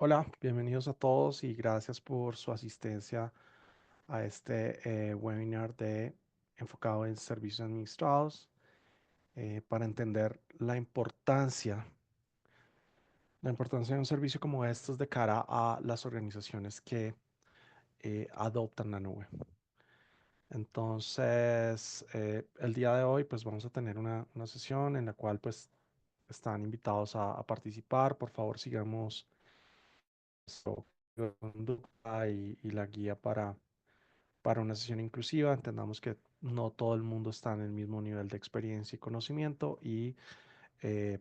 Hola, bienvenidos a todos y gracias por su asistencia a este webinar enfocado en servicios administrados para entender la importancia de un servicio como estos de cara a las organizaciones que adoptan la nube. Entonces, el día de hoy pues vamos a tener una sesión en la cual pues están invitados a participar. Por favor, sigamos nuestro código de conducta y la guía para una sesión inclusiva. Entendamos que no todo el mundo está en el mismo nivel de experiencia y conocimiento y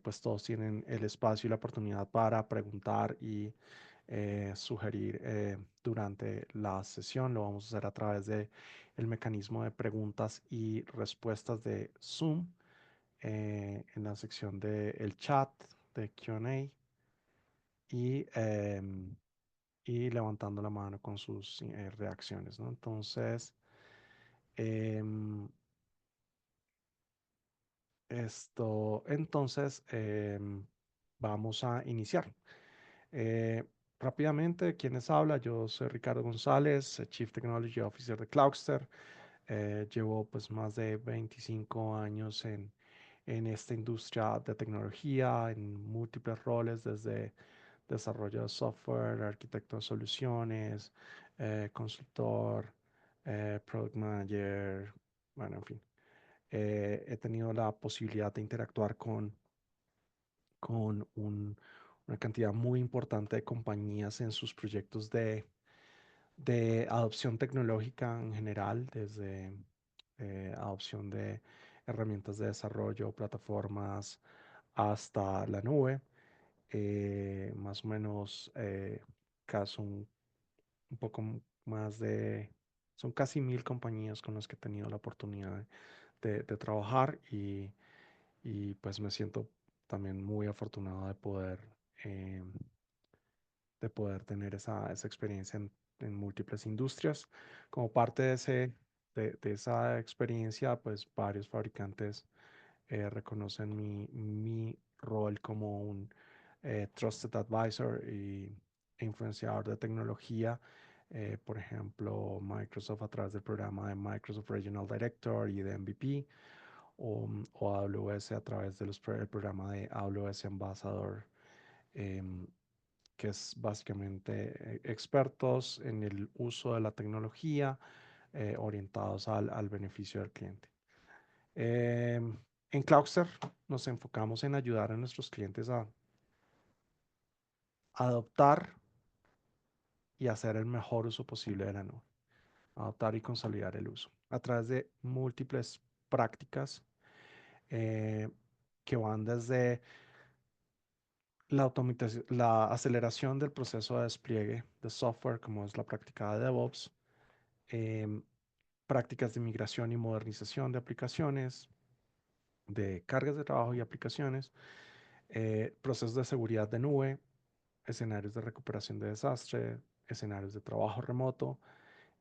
pues todos tienen el espacio y la oportunidad para preguntar y sugerir durante la sesión. Lo vamos a hacer a través de el mecanismo de preguntas y respuestas de Zoom en la sección del chat de Q&A y levantando la mano con sus reacciones, ¿no? Entonces, em, vamos a iniciar. Eh, Rápidamente, ¿quién les habla? Yo soy Ricardo González, Chief Technology Officer de Cloudster. Llevo pues más de 25 años en esta industria de tecnología, en múltiples roles, desde desarrollo de software, arquitecto de soluciones, consultor, product manager, bueno, en fin. He tenido la posibilidad de interactuar con una cantidad muy importante de compañías en sus proyectos de adopción tecnológica en general, desde adopción de herramientas de desarrollo, plataformas, hasta la nube. Más o menos, caso un poco más son casi 1000 compañías con las que he tenido la oportunidad de trabajar y pues me siento también muy afortunado eh, de poder tener esa experiencia en múltiples industrias. Como parte de esa experiencia, pues varios fabricantes reconocen mi rol como un Trusted Advisor e influenciador de tecnología. Por ejemplo, Microsoft a través del programa de Microsoft Regional Director y de MVP, o AWS a través del programa de AWS Ambassador, em, que es básicamente expertos en el uso de la tecnología orientados al beneficio del cliente. Em, en Cloudster nos enfocamos en ayudar a nuestros clientes a adoptar y hacer el mejor uso posible de la nube, adoptar y consolidar el uso a través de múltiples prácticas eh, que van desde la aceleración del proceso de despliegue de software, como es la práctica de DevOps, em, prácticas de migración y modernización de aplicaciones, de cargas de trabajo y aplicaciones, procesos de seguridad de nube, escenarios de recuperación de desastre, escenarios de trabajo remoto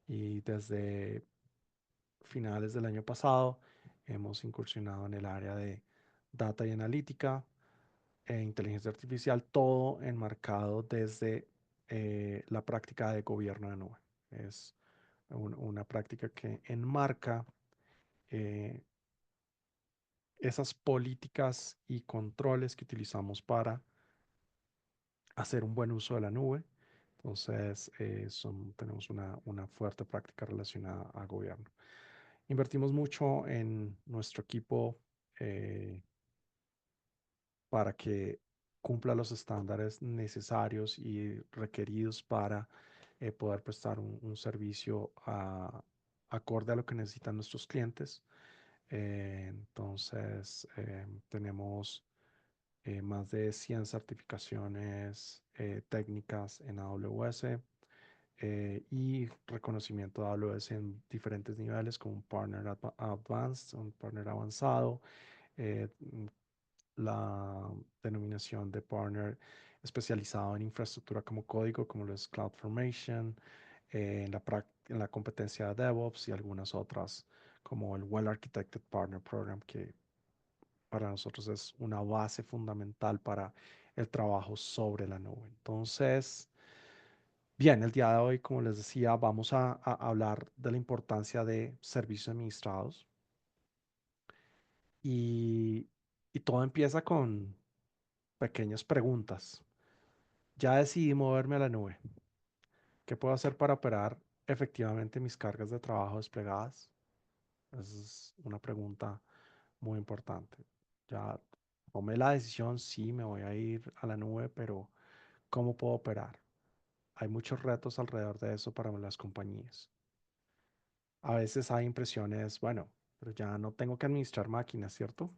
y desde finales del año pasado hemos incursionado en el área de data y analítica e inteligencia artificial, todo enmarcado desde la práctica de gobierno de nube. Es una práctica que enmarca eh, esas políticas y controles que utilizamos para hacer un buen uso de la nube. Entonces, tenemos una fuerte práctica relacionada a gobierno. Invertimos mucho en nuestro equipo eh, para que cumpla los estándares necesarios y requeridos para poder prestar un servicio acorde a lo que necesitan nuestros clientes. Entonces, tenemos más de 100 certificaciones técnicas en AWS y reconocimiento de AWS en diferentes niveles como un partner advanced, un partner avanzado, eh, la denominación de partner especializado en infraestructura como código, como lo es CloudFormation, en la competencia de DevOps y algunas otras, como el Well Architected Partner Program, que para nosotros es una base fundamental para el trabajo sobre la nube. Entonces, Bien, el día de hoy, como les decía, vamos a hablar de la importancia de servicios administrados y, y todo empieza con pequeñas preguntas. Ya decidí moverme a la nube. ¿Qué puedo hacer para operar efectivamente mis cargas de trabajo desplegadas? Esa es una pregunta muy importante. Ya tomé la decisión, sí, me voy a ir a la nube, pero ¿cómo puedo operar? Hay muchos retos alrededor de eso para las compañías. A veces hay impresiones, bueno, pero ya no tengo que administrar máquinas, ¿cierto?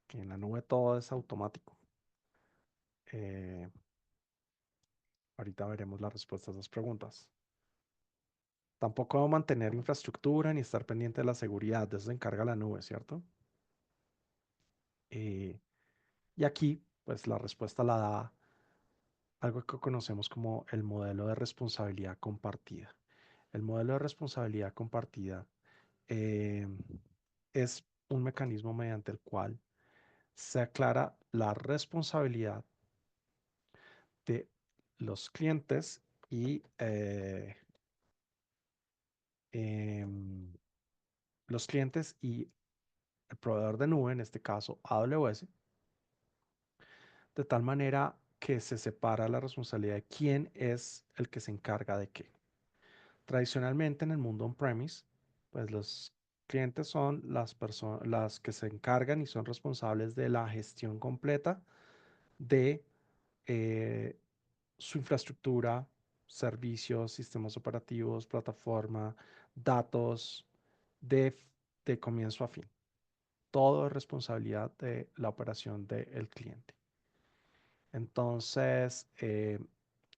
Que en la nube todo es automático. Eh, Ahorita veremos las respuestas a las preguntas. Tampoco debo mantener infraestructura ni estar pendiente de la seguridad. De eso se encarga la nube, ¿cierto? Eh, y aquí, pues la respuesta la da algo que conocemos como el modelo de responsabilidad compartida. El modelo de responsabilidad compartida eh, es un mecanismo mediante el cual se aclara la responsabilidad de los clientes y em, los clientes y el proveedor de nube, en este caso AWS, de tal manera que se separa la responsabilidad de quién es el que se encarga de qué. Tradicionalmente en el mundo on-premise, pues los clientes son las personas las que se encargan y son responsables de la gestión completa de eh, su infraestructura, servicios, sistemas operativos, plataforma, datos de, de comienzo a fin. Todo es responsabilidad de la operación del cliente. Entonces,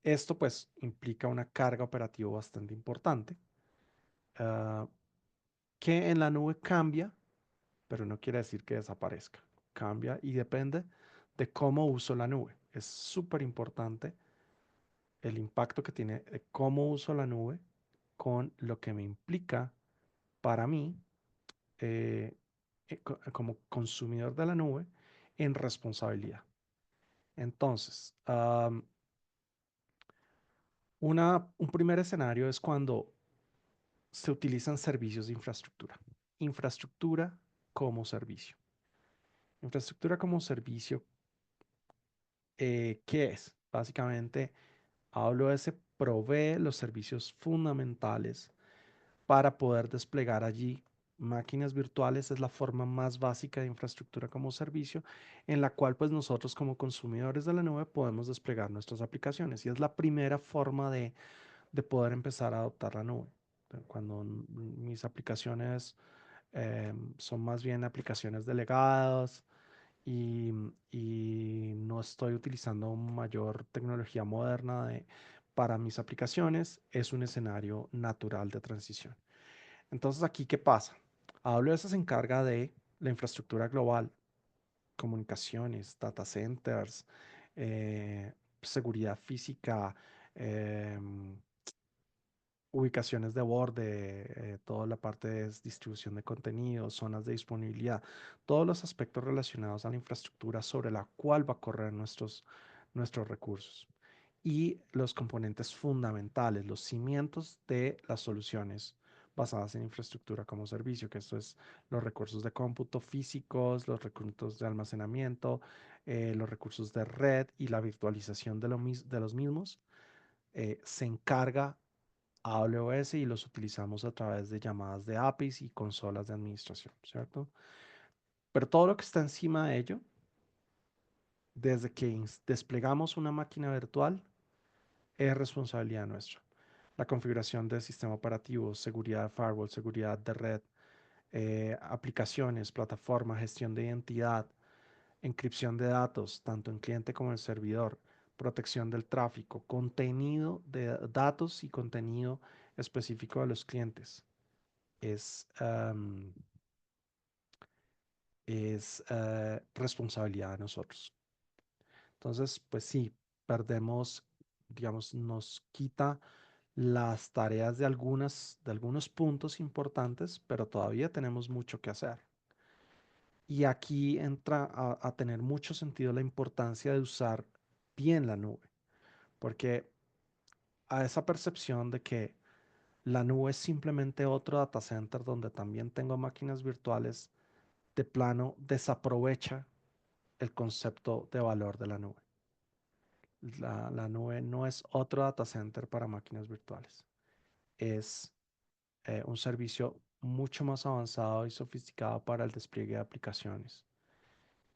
esto pues implica una carga operativa bastante importante, ah, que en la nube cambia, pero no quiere decir que desaparezca. Cambia y depende de cómo uso la nube. Es súper importante el impacto que tiene de cómo uso la nube con lo que me implica para mí como consumidor de la nube en responsabilidad. Entonces, un primer escenario es cuando se utilizan servicios de infraestructura. Infraestructura como servicio. Infraestructura como servicio, ¿qué es? Básicamente, AWS provee los servicios fundamentales para poder desplegar allí máquinas virtuales. Es la forma más básica de infraestructura como servicio en la cual pues nosotros como consumidores de la nube podemos desplegar nuestras aplicaciones y es la primera forma de poder empezar a adoptar la nube. Cuando mis aplicaciones son más bien aplicaciones delegadas y no estoy utilizando mayor tecnología moderna para mis aplicaciones, es un escenario natural de transición. Entonces, aquí, ¿qué pasa? AWS se encarga de la infraestructura global, comunicaciones, data centers, seguridad física, em, ubicaciones de borde, toda la parte de distribución de contenido, zonas de disponibilidad, todos los aspectos relacionados a la infraestructura sobre la cual va a correr nuestros recursos. Y los componentes fundamentales, los cimientos de las soluciones basadas en infraestructura como servicio, que esto es los recursos de cómputo físicos, los recursos de almacenamiento, los recursos de red y la virtualización de los mismos, se encarga AWS y los utilizamos a través de llamadas de APIs y consolas de administración, ¿cierto? Pero todo lo que está encima de ello, desde que desplegamos una máquina virtual, es responsabilidad nuestra. La configuración del sistema operativo, seguridad de firewall, seguridad de red, aplicaciones, plataforma, gestión de identidad, encripción de datos, tanto en cliente como en servidor, protección del tráfico, contenido de datos y contenido específico de los clientes. Es, responsabilidad de nosotros. Entonces, pues sí, perdemos, digamos, nos quita las tareas de algunos puntos importantes, pero todavía tenemos mucho que hacer. Y aquí entra a tener mucho sentido la importancia de usar bien la nube, porque a esa percepción de que la nube es simplemente otro data center donde también tengo máquinas virtuales, de plano desaprovecha el concepto de valor de la nube. La nube no es otro data center para máquinas virtuales. Es un servicio mucho más avanzado y sofisticado para el despliegue de aplicaciones.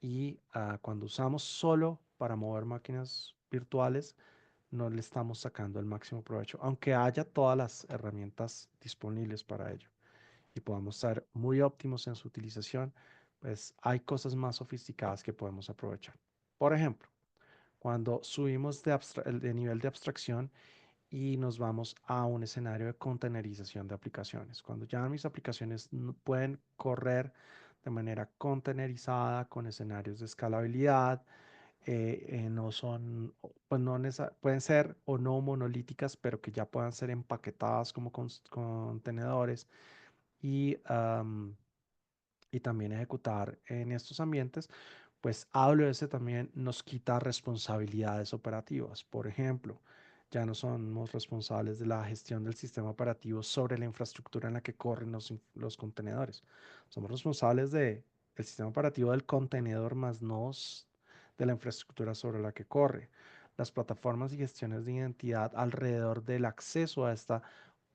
Y cuando usamos solo para mover máquinas virtuales, no le estamos sacando el máximo provecho, aunque haya todas las herramientas disponibles para ello y podamos ser muy óptimos en su utilización, pues hay cosas más sofisticadas que podemos aprovechar. Por ejemplo, cuando subimos de nivel de abstracción y nos vamos a un escenario de containerización de aplicaciones. Cuando ya mis aplicaciones pueden correr de manera containerizada con escenarios de escalabilidad, no son, pues no pueden ser o no monolíticas, pero que ya puedan ser empaquetadas como contenedores y, y también ejecutar en estos ambientes, pues AWS también nos quita responsabilidades operativas. Por ejemplo, ya no somos responsables de la gestión del sistema operativo sobre la infraestructura en la que corren los contenedores. Somos responsables del sistema operativo del contenedor, más no de la infraestructura sobre la que corre. Las plataformas y gestiones de identidad alrededor del acceso a esta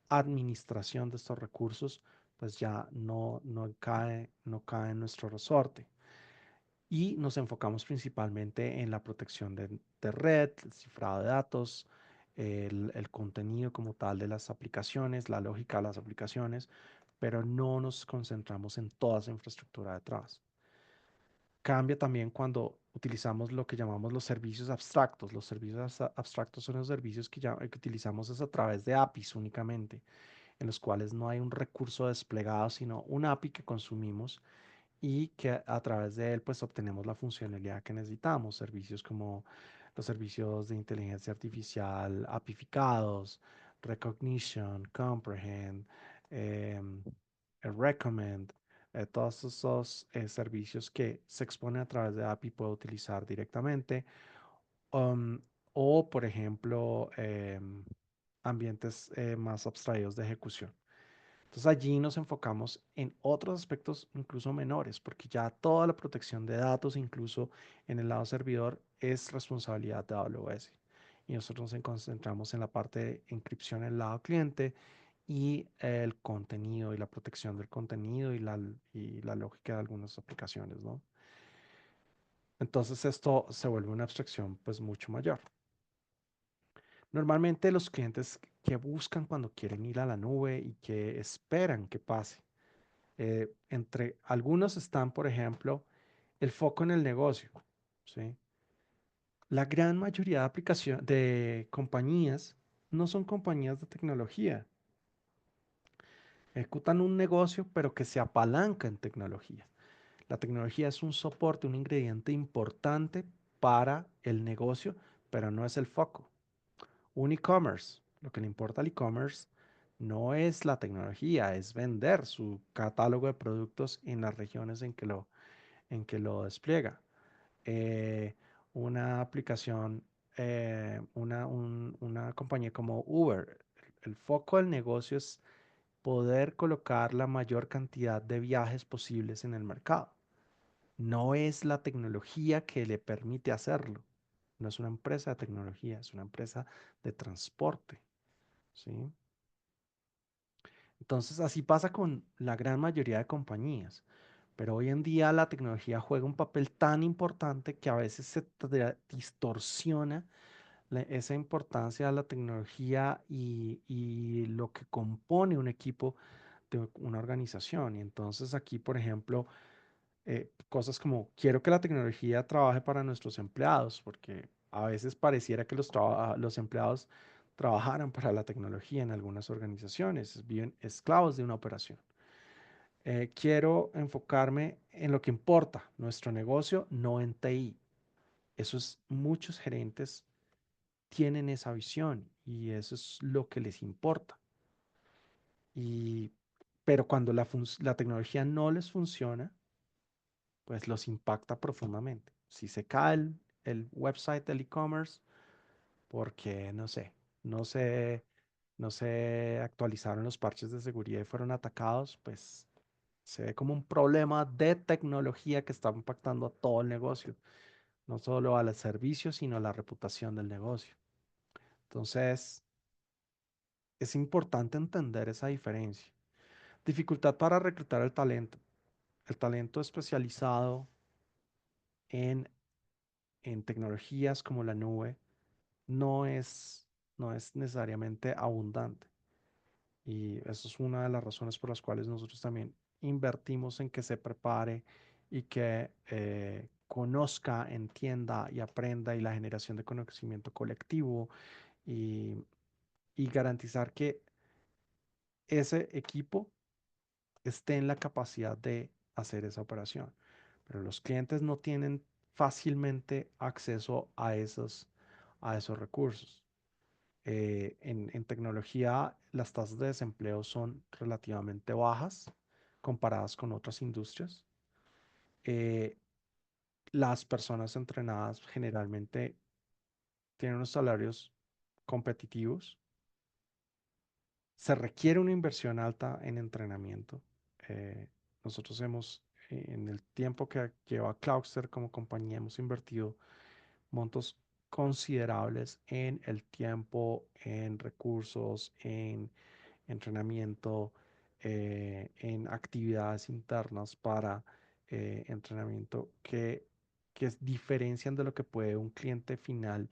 administración de estos recursos, pues ya no cae en nuestro resorte. Y nos enfocamos principalmente en la protección de red, el cifrado de datos, el contenido como tal de las aplicaciones, la lógica de las aplicaciones, pero no nos concentramos en toda esa infraestructura detrás. Cambia también cuando utilizamos lo que llamamos los servicios abstractos. Los servicios abstractos son los servicios que utilizamos es a través de APIs únicamente, en los cuales no hay un recurso desplegado, sino un API que consumimos y que a través de él pues obtenemos la funcionalidad que necesitamos. Servicios como los servicios de inteligencia artificial apificados, Recognition, Comprehend, em, Recommend, todos esos servicios que se exponen a través de API puedo utilizar directamente. um, o, por ejemplo, ambientes más abstraídos de ejecución. Entonces allí nos enfocamos en otros aspectos incluso menores, porque ya toda la protección de datos, incluso en el lado servidor, es responsabilidad de AWS. Y nosotros nos concentramos en la parte de encripción en el lado cliente y el contenido y la protección del contenido y la lógica de algunas aplicaciones, ¿no? Entonces esto se vuelve una abstracción pues mucho mayor. Normalmente los clientes que buscan cuando quieren ir a la nube y que esperan que pase. Entre algunos están, por ejemplo, el foco en el negocio, ¿sí? La gran mayoría de de compañías no son compañías de tecnología. Ejecutan un negocio, pero que se apalanca en tecnología. La tecnología es un soporte, un ingrediente importante para el negocio, pero no es el foco. Un e-commerce, lo que le importa al e-commerce no es la tecnología, es vender su catálogo de productos en las regiones en que lo despliega. Eh, una aplicación, una compañía como Uber, el foco del negocio es poder colocar la mayor cantidad de viajes posibles en el mercado. No es la tecnología que le permite hacerlo. No es una empresa de tecnología, es una empresa de transporte, ¿sí? Entonces, así pasa con la gran mayoría de compañías. Pero hoy en día la tecnología juega un papel tan importante que a veces se distorsiona esa importancia de la tecnología y lo que compone un equipo de una organización. Y entonces aquí, por ejemplo, cosas como quiero que la tecnología trabaje para nuestros empleados, porque a veces pareciera que los empleados trabajaran para la tecnología en algunas organizaciones, viven esclavos de una operación. Quiero enfocarme en lo que importa, nuestro negocio, no en TI. Muchos gerentes tienen esa visión y eso es lo que les importa. Y, pero cuando la tecnología no les funciona, pues los impacta profundamente. Si se cae el website del e-commerce, porque no sé. no se, no se actualizaron los parches de seguridad y fueron atacados, pues se ve como un problema de tecnología que está impactando a todo el negocio, no solo al servicio, sino a la reputación del negocio. Entonces, es importante entender esa diferencia. Dificultad para reclutar el talento. El talento especializado en, en tecnologías como la nube no es, no es necesariamente abundante. Y eso es una de las razones por las cuales nosotros también invertimos en que se prepare y que conozca, entienda y aprenda y la generación de conocimiento colectivo y, y garantizar que ese equipo esté en la capacidad de hacer esa operación. Pero los clientes no tienen fácilmente acceso a esos recursos. En tecnología, las tasas de desempleo son relativamente bajas comparadas con otras industrias. Eh, las personas entrenadas generalmente tienen unos salarios competitivos. Se requiere una inversión alta en entrenamiento. Eh, nosotros en el tiempo que lleva Cloudster como compañía, hemos invertido montos considerables en el tiempo, en recursos, en entrenamiento, en actividades internas para entrenamiento que diferencian de lo que puede un cliente final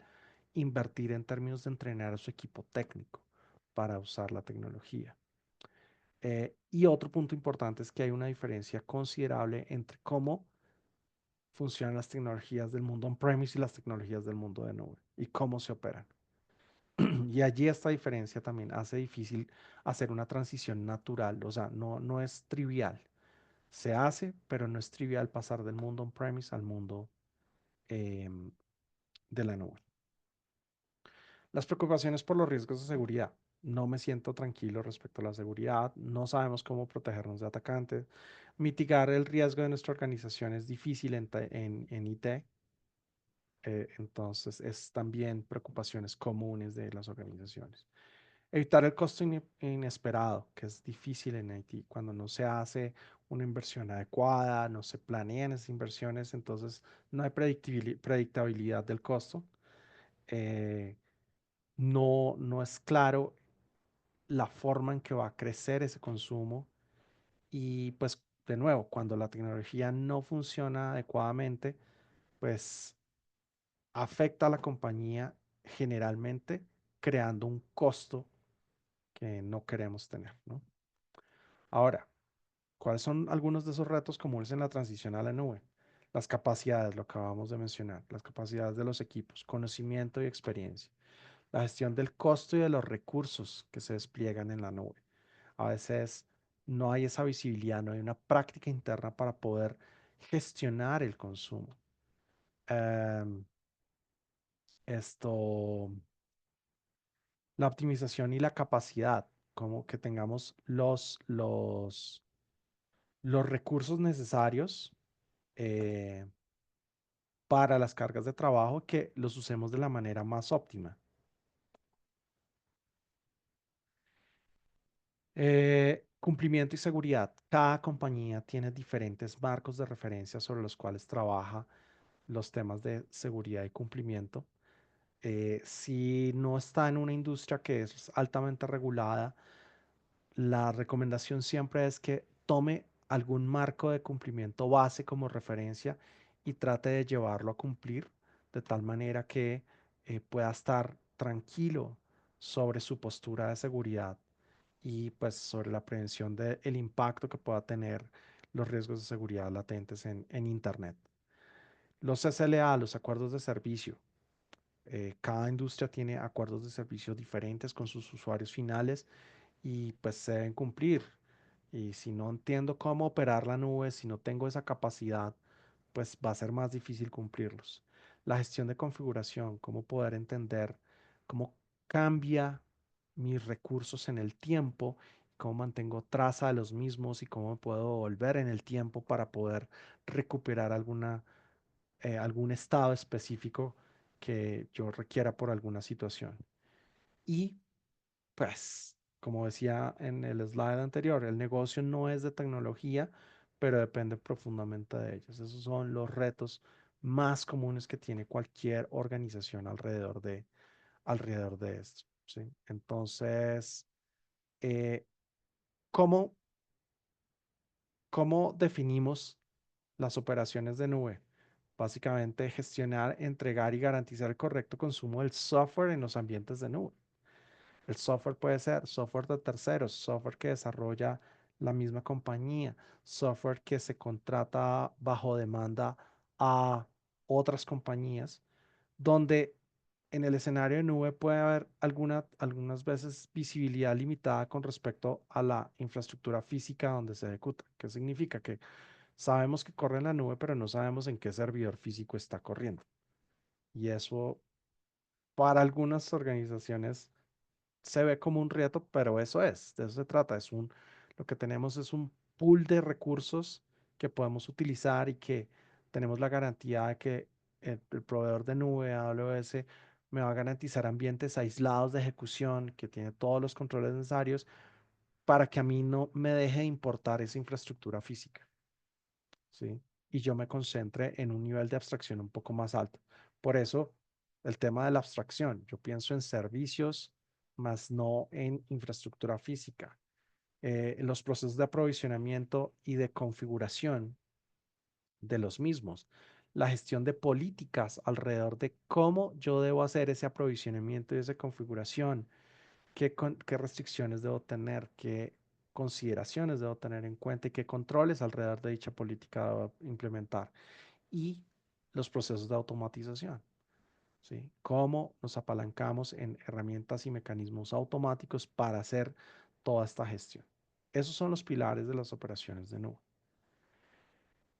invertir en términos de entrenar a su equipo técnico para usar la tecnología. Y otro punto importante es que hay una diferencia considerable entre cómo funcionan las tecnologías del mundo on-premise y las tecnologías del mundo de nube y cómo se operan. Y allí esta diferencia también hace difícil hacer una transición natural, o sea, no es trivial. Se hace, pero no es trivial pasar del mundo on-premise al mundo em, de la nube. Las preocupaciones por los riesgos de seguridad. No me siento tranquilo respecto a la seguridad, no sabemos cómo protegernos de atacantes. Mitigar el riesgo de nuestra organización es difícil en IT, entonces es también preocupaciones comunes de las organizaciones. Evitar el costo inesperado, que es difícil en IT, cuando no se hace una inversión adecuada, no se planean esas inversiones, entonces no hay predictabilidad del costo. Eh, no es claro la forma en que va a crecer ese consumo y pues de nuevo, cuando la tecnología no funciona adecuadamente, pues afecta a la compañía generalmente creando un costo que no queremos tener, ¿no? Ahora, ¿cuáles son algunos de esos retos comunes en la transición a la nube? Las capacidades, lo acabamos de mencionar, las capacidades de los equipos, conocimiento y experiencia, la gestión del costo y de los recursos que se despliegan en la nube. A veces no hay esa visibilidad, no hay una práctica interna para poder gestionar el consumo. Em, esto, la optimización y la capacidad, como que tengamos los recursos necesarios eh, para las cargas de trabajo, que los usemos de la manera más óptima. Cumplimiento y seguridad. Cada compañía tiene diferentes marcos de referencia sobre los cuales trabaja los temas de seguridad y cumplimiento. Si no está en una industria que es altamente regulada, la recomendación siempre es que tome algún marco de cumplimiento base como referencia y trate de llevarlo a cumplir de tal manera que pueda estar tranquilo sobre su postura de seguridad y pues sobre la prevención del impacto que pueda tener los riesgos de seguridad latentes en Internet. Los SLA, los acuerdos de servicio. Cada industria tiene acuerdos de servicio diferentes con sus usuarios finales y pues se deben cumplir. Y si no entiendo cómo operar la nube, si no tengo esa capacidad, pues va a ser más difícil cumplirlos. La gestión de configuración, cómo poder entender cómo cambia mis recursos en el tiempo, cómo mantengo traza de los mismos y cómo puedo volver en el tiempo para poder recuperar algún estado específico que yo requiera por alguna situación. Y pues, como decía en el slide anterior, el negocio no es de tecnología, pero depende profundamente de ellos. Esos son los retos más comunes que tiene cualquier organización alrededor de esto, ¿sí? Entonces, eh, ¿cómo, cómo definimos las operaciones de nube? Básicamente, gestionar, entregar y garantizar el correcto consumo del software en los ambientes de nube. El software puede ser software de terceros, software que desarrolla la misma compañía, software que se contrata bajo demanda a otras compañías, donde en el escenario de nube puede haber algunas veces visibilidad limitada con respecto a la infraestructura física donde se ejecuta. ¿Qué significa? Que sabemos que corre en la nube, pero no sabemos en qué servidor físico está corriendo. Y eso para algunas organizaciones se ve como un reto, pero eso es, de eso se trata. Lo que tenemos es un pool de recursos que podemos utilizar y que tenemos la garantía de que el proveedor de nube, AWS, me va a garantizar ambientes aislados de ejecución, que tiene todos los controles necesarios para que a mí no me deje de importar esa infraestructura física, ¿sí? Y yo me concentre en un nivel de abstracción un poco más alto. Por eso, el tema de la abstracción, yo pienso en servicios, más no en infraestructura física. Los procesos de aprovisionamiento y de configuración de los mismos, la gestión de políticas alrededor de cómo yo debo hacer ese aprovisionamiento y esa configuración, qué restricciones debo tener, qué consideraciones debo tener en cuenta y qué controles alrededor de dicha política debo implementar y los procesos de automatización, ¿sí? Cómo nos apalancamos en herramientas y mecanismos automáticos para hacer toda esta gestión. Esos son los pilares de las operaciones de nube.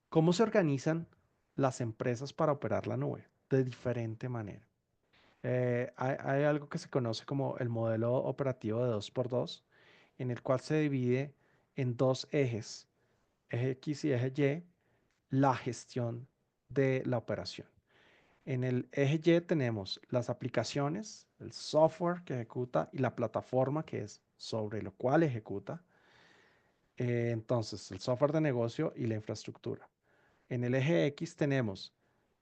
¿Cómo se organizan las empresas para operar la nube? De diferente manera. Hay algo que se conoce como el modelo operativo de 2x2, en el cual se divide en dos ejes, eje X y eje Y, la gestión de la operación. En el eje Y tenemos las aplicaciones, el software que ejecuta y la plataforma que es sobre lo cual ejecuta. Entonces, el software de negocio y la infraestructura. En el eje X tenemos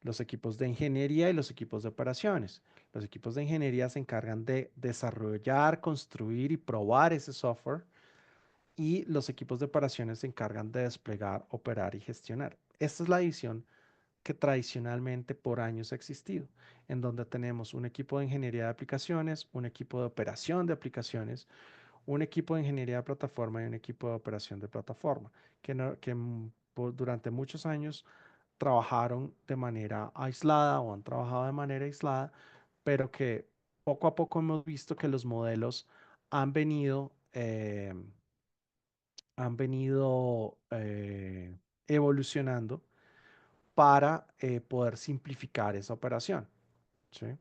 los equipos de ingeniería y los equipos de operaciones. Los equipos de ingeniería se encargan de desarrollar, construir y probar ese software y los equipos de operaciones se encargan de desplegar, operar y gestionar. Esta es la división que tradicionalmente por años ha existido, en donde tenemos un equipo de ingeniería de aplicaciones, un equipo de operación de aplicaciones, un equipo de ingeniería de plataforma y un equipo de operación de plataforma, que durante muchos años trabajaron de manera aislada o han trabajado de manera aislada, pero que poco a poco hemos visto que los modelos han venido, evolucionando para poder simplificar esa operación, ¿sí?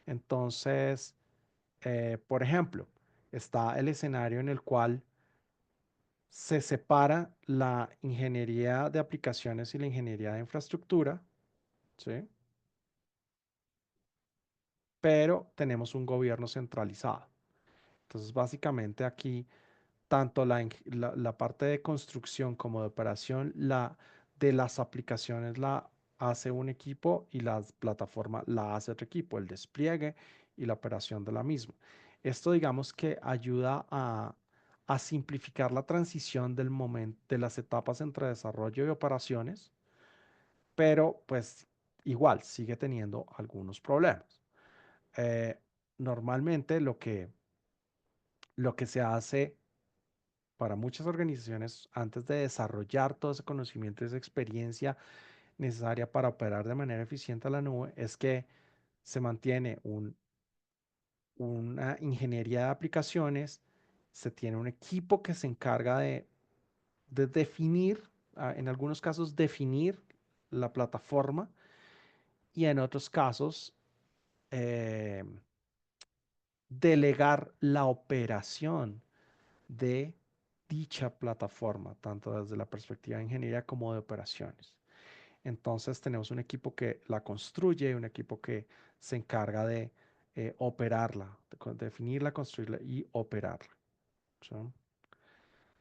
Entonces, por ejemplo, está el escenario en el cual se separa la ingeniería de aplicaciones y la ingeniería de infraestructura, ¿sí? Pero tenemos un gobierno centralizado. Entonces, básicamente aquí, tanto la parte de construcción como de operación de las aplicaciones la hace un equipo y la plataforma la hace otro equipo, el despliegue y la operación de la misma. Esto digamos que ayuda a simplificar la transición del momento de las etapas entre desarrollo y operaciones, pero pues igual sigue teniendo algunos problemas. Eh, Normalmente lo que se hace para muchas organizaciones antes de desarrollar todo ese conocimiento, esa experiencia necesaria para operar de manera eficiente a la nube, es que se mantiene una ingeniería de aplicaciones, se tiene un equipo que se encarga de definir, en algunos casos definir la plataforma y en otros casos eh, delegar la operación de dicha plataforma, tanto desde la perspectiva de ingeniería como de operaciones. Entonces tenemos un equipo que la construye, un equipo que se encarga de operarla, definirla, construirla y operarla. ¿Sí?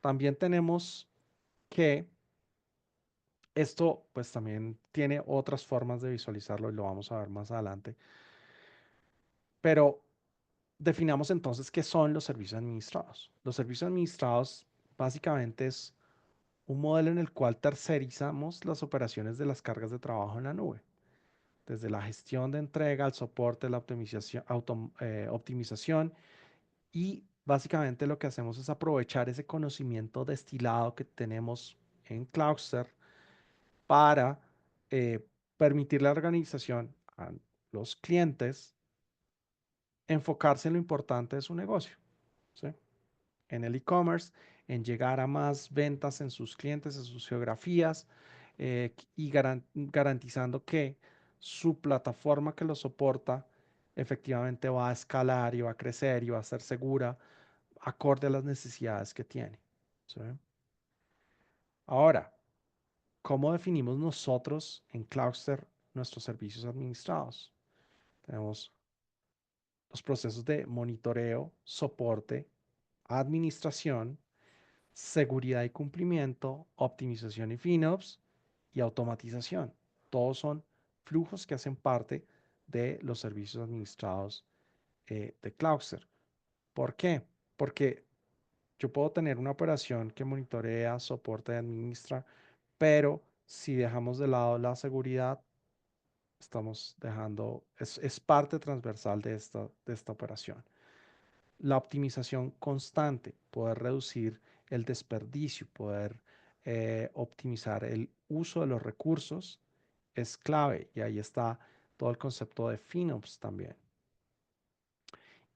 También tenemos que esto pues también tiene otras formas de visualizarlo y lo vamos a ver más adelante, pero definamos entonces qué son los servicios administrados. Los servicios administrados básicamente es un modelo en el cual tercerizamos las operaciones de las cargas de trabajo en la nube, desde la gestión de entrega, el soporte, la optimización, optimización y básicamente lo que hacemos es aprovechar ese conocimiento destilado que tenemos en Cloudster para eh, permitir la organización a los clientes enfocarse en lo importante de su negocio, ¿sí? En el e-commerce, en llegar a más ventas en sus clientes, en sus geografías y garantizando que su plataforma que lo soporta efectivamente va a escalar y va a crecer y va a ser segura acorde a las necesidades que tiene. ¿Sí? Ahora, ¿cómo definimos nosotros en Cloudster nuestros servicios administrados? Tenemos los procesos de monitoreo, soporte, administración, seguridad y cumplimiento, optimización y FinOps y automatización. Todos son flujos que hacen parte de los servicios administrados de Cloudster. ¿Por qué? Porque yo puedo tener una operación que monitorea, soporta y administra, pero si dejamos de lado la seguridad, estamos dejando, es parte transversal de esta operación. La optimización constante, poder reducir el desperdicio, poder optimizar el uso de los recursos es clave y ahí está todo el concepto de FinOps también.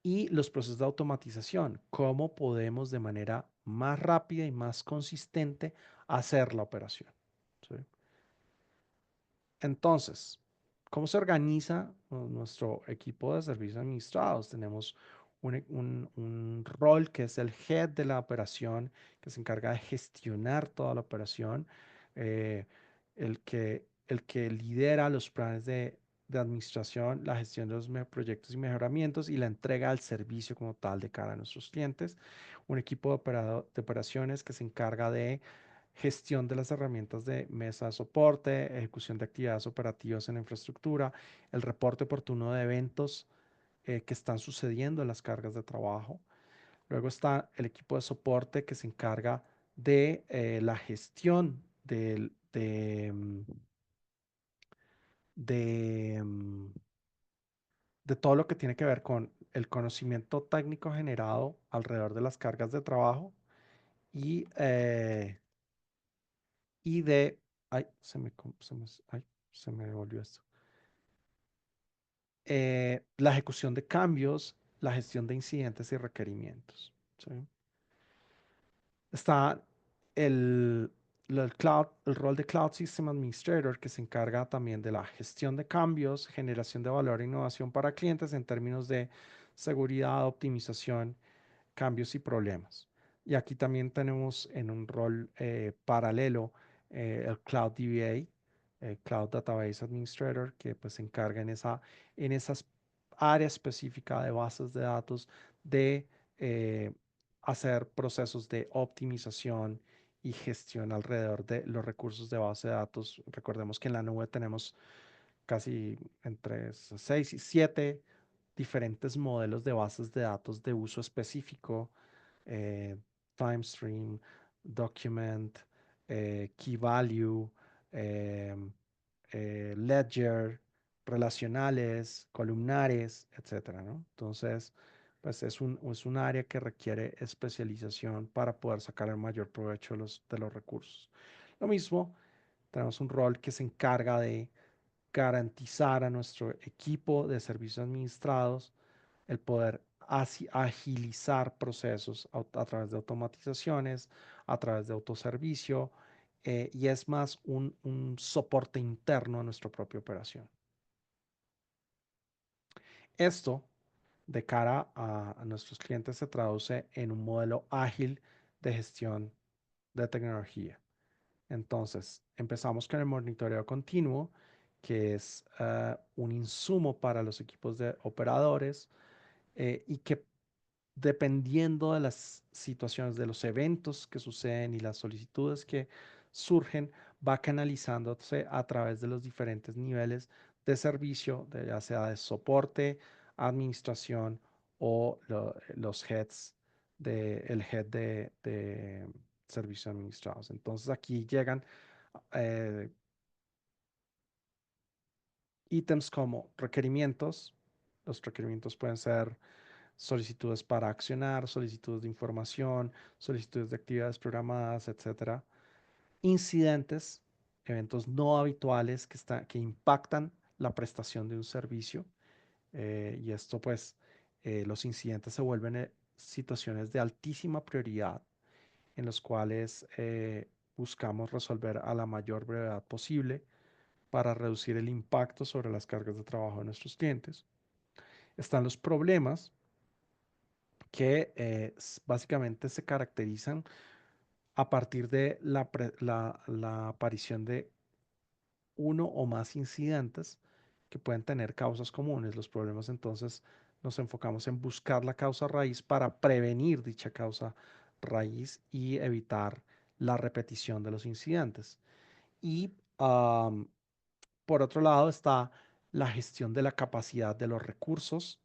Y los procesos de automatización, cómo podemos de manera más rápida y más consistente hacer la operación. ¿Sí? Entonces, ¿cómo se organiza nuestro equipo de servicios administrados? Tenemos un rol que es el head de la operación, que se encarga de gestionar toda la operación, eh, el que lidera los planes de administración, la gestión de los proyectos y mejoramientos y la entrega del servicio como tal de cara a nuestros clientes. Un equipo de operaciones que se encarga de gestión de las herramientas de mesa de soporte, ejecución de actividades operativas en la infraestructura, el reporte oportuno de eventos que están sucediendo en las cargas de trabajo. Luego está el equipo de soporte que se encarga de la gestión de, mm, de todo lo que tiene que ver con el conocimiento técnico generado alrededor de las cargas de trabajo y, eh, y de... Ay, se me volvió esto. La ejecución de cambios, la gestión de incidentes y requerimientos. ¿Sí? Está el, el rol de Cloud System Administrator, que se encarga también de la gestión de cambios, generación de valor e innovación para clientes en términos de seguridad, optimización, cambios y problemas. Y aquí también tenemos en un rol paralelo el Cloud DBA, Cloud Database Administrator, que pues se encarga en esas áreas específicas de bases de datos de eh, hacer procesos de optimización y gestión alrededor de los recursos de base de datos. Recordemos que en la nube tenemos casi entre 6 y 7 diferentes modelos de bases de datos de uso específico, eh, TimeStream, Document, Key Value, em, Ledger, relacionales, columnares, etcétera, ¿no? Entonces, pues es un área que requiere especialización para poder sacar el mayor provecho de los recursos. Lo mismo, tenemos un rol que se encarga de garantizar a nuestro equipo de servicios administrados el poder agilizar procesos a través de automatizaciones, a través de autoservicio, y es más un soporte interno a nuestra propia operación. Esto, de cara a nuestros clientes, se traduce en un modelo ágil de gestión de tecnología. Entonces, empezamos con el monitoreo continuo, que es un insumo para los equipos de operadores y que dependiendo de las situaciones, de los eventos que suceden y las solicitudes que surgen, va canalizándose a través de los diferentes niveles de servicio, ya sea de soporte, administración o los heads el head de servicios administrados. Entonces aquí llegan eh, ítems como requerimientos. Los requerimientos pueden ser solicitudes para accionar, solicitudes de información, solicitudes de actividades programadas, etcétera. Incidentes, eventos no habituales que impactan la prestación de un servicio. Y esto pues, los incidentes se vuelven situaciones de altísima prioridad en los cuales buscamos resolver a la mayor brevedad posible para reducir el impacto sobre las cargas de trabajo de nuestros clientes. Están los problemas que básicamente se caracterizan a partir de la aparición de uno o más incidentes que pueden tener causas comunes. Los problemas entonces nos enfocamos en buscar la causa raíz para prevenir dicha causa raíz y evitar la repetición de los incidentes. Y por otro lado está la gestión de la capacidad de los recursos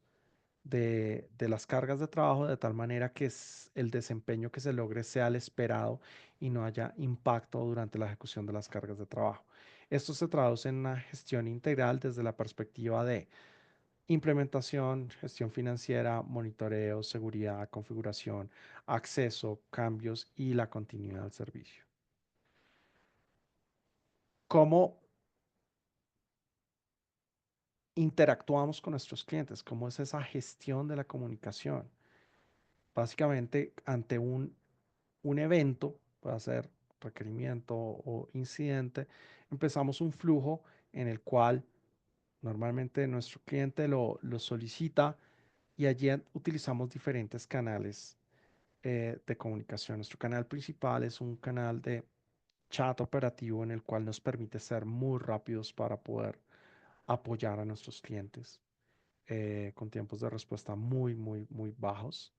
de las cargas de trabajo de tal manera que el desempeño que se logre sea el esperado y no haya impacto durante la ejecución de las cargas de trabajo. Esto se traduce en una gestión integral desde la perspectiva de implementación, gestión financiera, monitoreo, seguridad, configuración, acceso, cambios y la continuidad del servicio. ¿Cómo interactuamos con nuestros clientes? ¿Cómo es esa gestión de la comunicación? Básicamente, ante un evento, puede ser requerimiento o incidente, empezamos un flujo en el cual normalmente nuestro cliente lo solicita y allí utilizamos diferentes canales de comunicación. Nuestro canal principal es un canal de chat operativo en el cual nos permite ser muy rápidos para poder apoyar a nuestros clientes con tiempos de respuesta muy bajos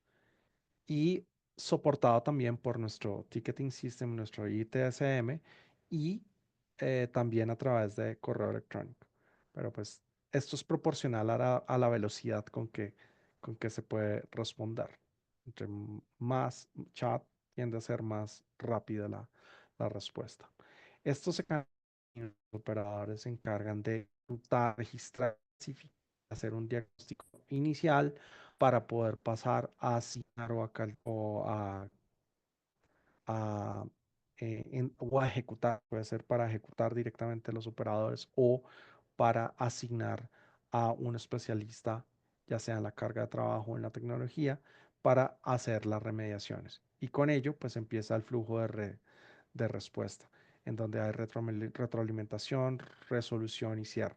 y soportado también por nuestro ticketing system, nuestro ITSM y también a través de correo electrónico. Pero pues esto es proporcional a la velocidad con que se puede responder. Entre más chat tiende a ser más rápida la respuesta. Estos los operadores se encargan de registrar, hacer un diagnóstico inicial para poder pasar a asignar a, o a ejecutar, puede ser para ejecutar directamente los operadores o para asignar a un especialista, ya sea en la carga de trabajo o en la tecnología, para hacer las remediaciones. Y con ello, pues empieza el flujo de respuesta, en donde hay retroalimentación, resolución y cierre.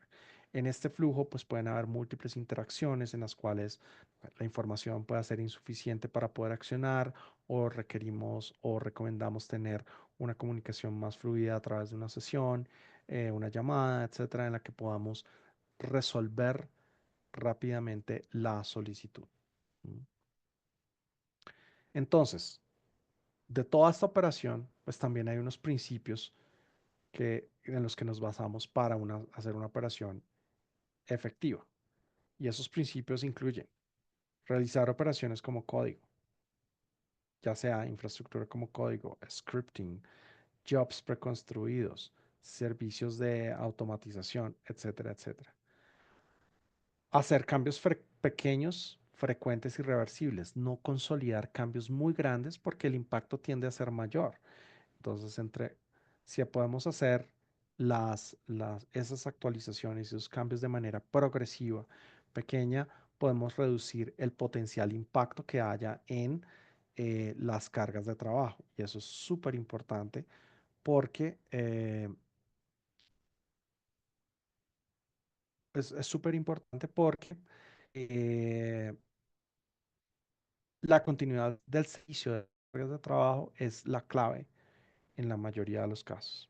En este flujo, pues pueden haber múltiples interacciones en las cuales la información puede ser insuficiente para poder accionar o requerimos o recomendamos tener una comunicación más fluida a través de una sesión, una llamada, etcétera, en la que podamos resolver rápidamente la solicitud. ¿Mm? Entonces, de toda esta operación, pues también hay unos principios en los que nos basamos para hacer una operación efectiva. Y esos principios incluyen realizar operaciones como código, ya sea infraestructura como código, scripting, jobs preconstruidos, servicios de automatización, etcétera, etcétera. Hacer cambios pequeños, frecuentes y reversibles, no consolidar cambios muy grandes porque el impacto tiende a ser mayor. Entonces, si podemos hacer esas actualizaciones y esos cambios de manera progresiva, pequeña, podemos reducir el potencial impacto que haya en las cargas de trabajo. Y eso es súper importante porque es súper importante porque eh, la continuidad del servicio de cargas de trabajo es la clave en la mayoría de los casos.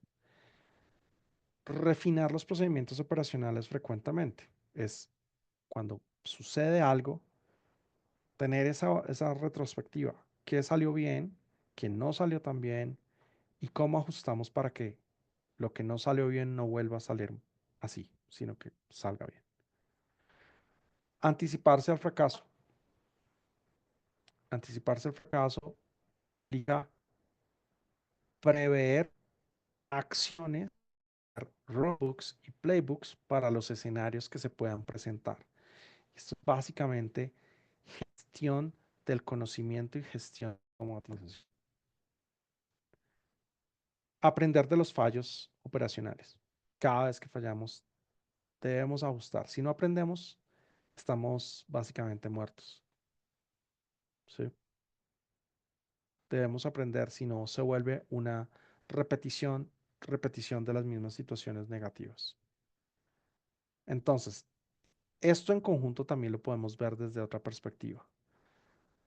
Refinar los procedimientos operacionales frecuentemente. Es cuando sucede algo, tener esa retrospectiva. ¿Qué salió bien? ¿Qué no salió tan bien? ¿Y cómo ajustamos para que lo que no salió bien no vuelva a salir así, sino que salga bien? Anticiparse al fracaso. Anticiparse al fracaso implica prever acciones, roadbooks y playbooks para los escenarios que se puedan presentar. Esto es básicamente gestión del conocimiento y gestión de la automatización. Aprender de los fallos operacionales. Cada vez que fallamos, debemos ajustar. Si no aprendemos, estamos básicamente muertos. ¿Sí? Debemos aprender, si no se vuelve una repetición, repetición de las mismas situaciones negativas. Entonces, esto en conjunto también lo podemos ver desde otra perspectiva.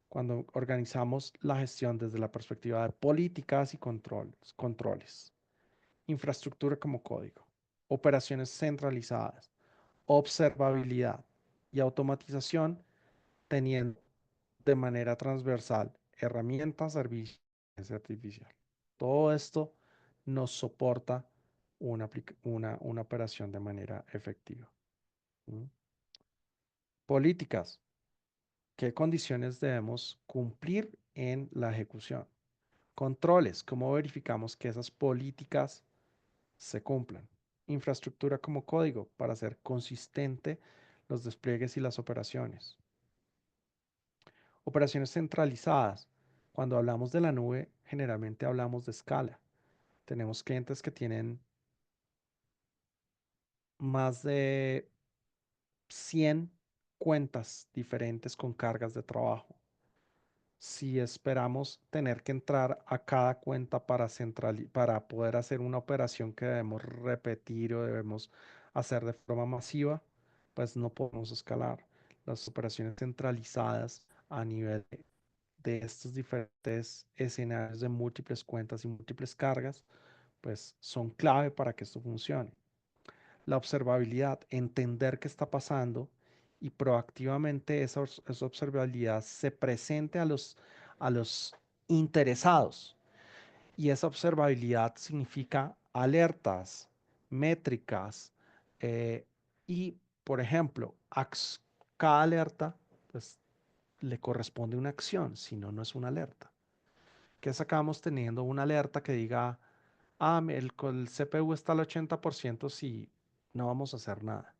Cuando organizamos la gestión desde la perspectiva de políticas y controles, infraestructura como código, operaciones centralizadas, observabilidad y automatización, teniendo de manera transversal herramientas, servicios, inteligencia artificial. Todo esto nos soporta una operación de manera efectiva. ¿Mm? Políticas. ¿Qué condiciones debemos cumplir en la ejecución? Controles. ¿Cómo verificamos que esas políticas se cumplan? Infraestructura como código para hacer consistente los despliegues y las operaciones. Operaciones centralizadas. Cuando hablamos de la nube, generalmente hablamos de escala. Tenemos clientes que tienen más de 100 cuentas diferentes con cargas de trabajo. Si esperamos tener que entrar a cada cuenta para poder hacer una operación que debemos repetir o debemos hacer de forma masiva, pues no podemos escalar. Las operaciones centralizadas a nivel de estos diferentes escenarios de múltiples cuentas y múltiples cargas, pues son clave para que esto funcione. La observabilidad, entender qué está pasando y proactivamente esa observabilidad se presente a los interesados. Y esa observabilidad significa alertas, métricas eh, y, por ejemplo, cada alerta pues, le corresponde una acción, si no, no es una alerta. ¿Qué sacamos teniendo una alerta que diga, ah, el CPU está al 80% si no vamos a hacer nada?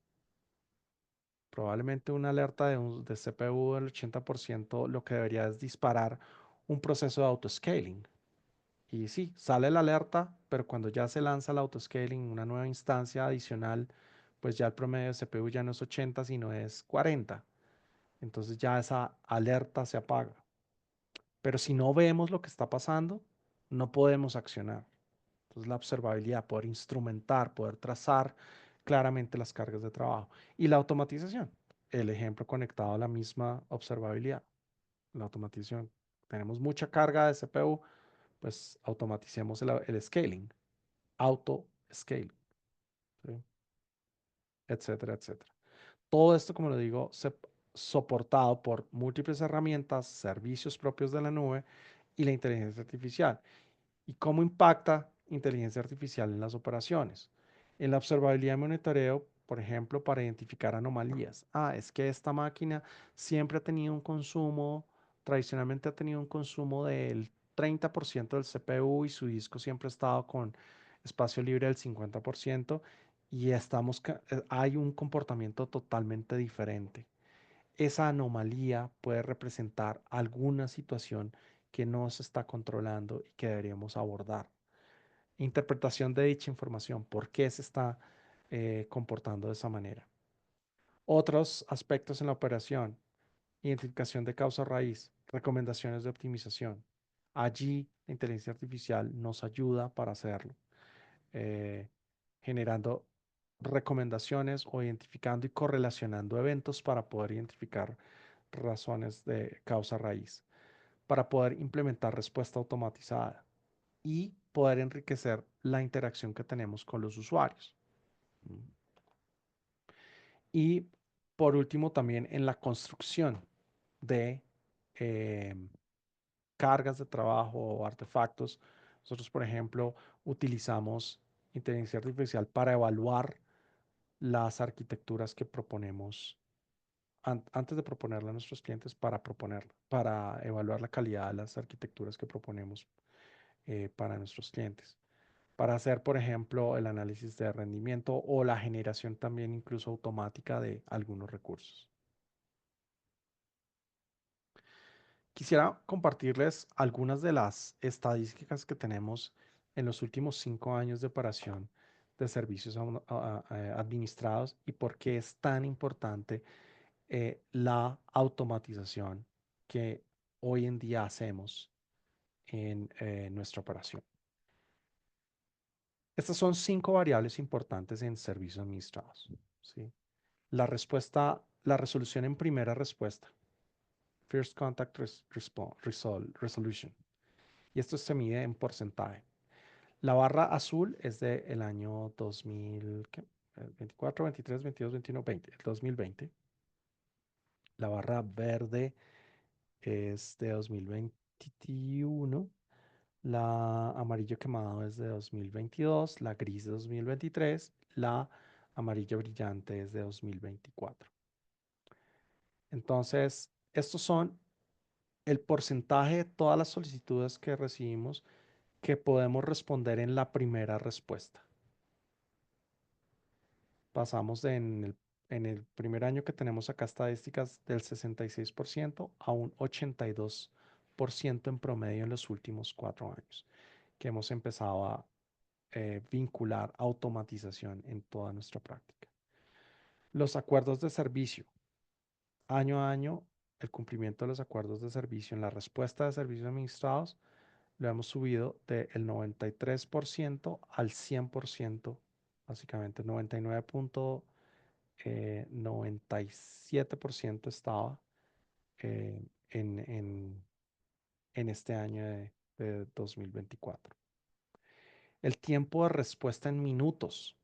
Probablemente una alerta de CPU del 80% lo que debería es disparar un proceso de autoscaling. Y sí, sale la alerta, pero cuando ya se lanza el autoscaling, una nueva instancia adicional, pues ya el promedio de CPU ya no es 80, sino es 40. Entonces ya esa alerta se apaga. Pero si no vemos lo que está pasando, no podemos accionar. Entonces la observabilidad, poder instrumentar, poder trazar claramente las cargas de trabajo. Y la automatización, el ejemplo conectado a la misma observabilidad. La automatización, tenemos mucha carga de CPU, pues automaticemos el scaling, auto scaling, ¿sí? Etcétera, etcétera. Todo esto, como lo digo, soportado por múltiples herramientas, servicios propios de la nube y la inteligencia artificial. ¿Y cómo impacta inteligencia artificial en las operaciones? En la observabilidad y monitoreo, por ejemplo, para identificar anomalías. Ah, es que esta máquina siempre ha tenido un consumo, tradicionalmente ha tenido un consumo del 30% del CPU y su disco siempre ha estado con espacio libre del 50% y hay un comportamiento totalmente diferente. Esa anomalía puede representar alguna situación que no se está controlando y que deberíamos abordar. Interpretación de dicha información, por qué se está comportando de esa manera. Otros aspectos en la operación, identificación de causa raíz, recomendaciones de optimización. Allí la inteligencia artificial nos ayuda para hacerlo, eh, generando recomendaciones o identificando y correlacionando eventos para poder identificar razones de causa raíz, para poder implementar respuesta automatizada y poder enriquecer la interacción que tenemos con los usuarios. Mm. Y por último, también en la construcción de eh, cargas de trabajo o artefactos. Nosotros, por ejemplo, utilizamos inteligencia artificial para evaluar las arquitecturas que proponemos antes de proponerla a nuestros clientes para evaluar la calidad de las arquitecturas que proponemos para nuestros clientes. Para hacer, por ejemplo, el análisis de rendimiento o la generación también incluso automática de algunos recursos. Quisiera compartirles algunas de las estadísticas que tenemos en los últimos 5 años de operación de servicios administrados y por qué es tan importante la automatización que hoy en día hacemos en nuestra operación. Estas son 5 variables importantes en servicios administrados. ¿Sí? La resolución en primera respuesta, First Contact Resolution. Y esto se mide en porcentaje. La barra azul es del año 2000, ¿qué? 24, 23, 22, 21, 20, el 2020. La barra verde es de 2021. La amarillo quemado es de 2022. La gris de 2023. La amarillo brillante es de 2024. Entonces, estos son el porcentaje de todas las solicitudes que recibimos que podemos responder en la primera respuesta. Pasamos en el primer año que tenemos acá estadísticas del 66% a un 82% en promedio en los últimos 4 años, que hemos empezado a vincular automatización en toda nuestra práctica. Los acuerdos de servicio. Año a año, el cumplimiento de los acuerdos de servicio en la respuesta de servicios administrados lo hemos subido del 93% al 100%, básicamente 99,97% estaba eh, en, en- en este año de 2024. El tiempo de respuesta en minutos.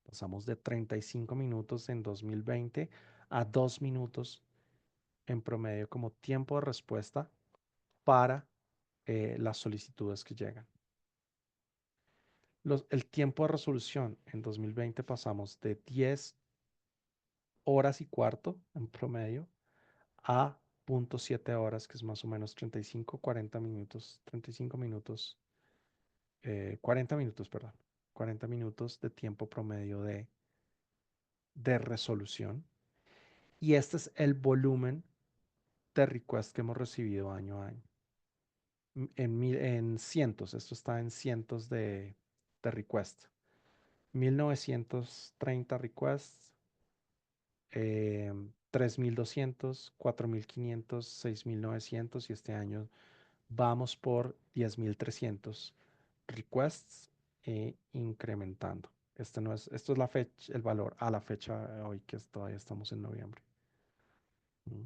Pasamos de 35 minutos en 2020 a 2 minutos en promedio como tiempo de respuesta para las solicitudes que llegan. El tiempo de resolución en 2020 pasamos de 10 horas y cuarto en promedio a 0,7 horas, que es más o menos 35, 40 minutos, 35 minutos, 40 minutos, perdón, 40 minutos de tiempo promedio de resolución. Y este es el volumen de request que hemos recibido año a año. En cientos, esto está en cientos de requests. 1930 requests, 3200, 4500, 6900 y este año vamos por 10300 requests incrementando. Esto es la fecha, el valor a la fecha de hoy que todavía estamos en noviembre. Mm.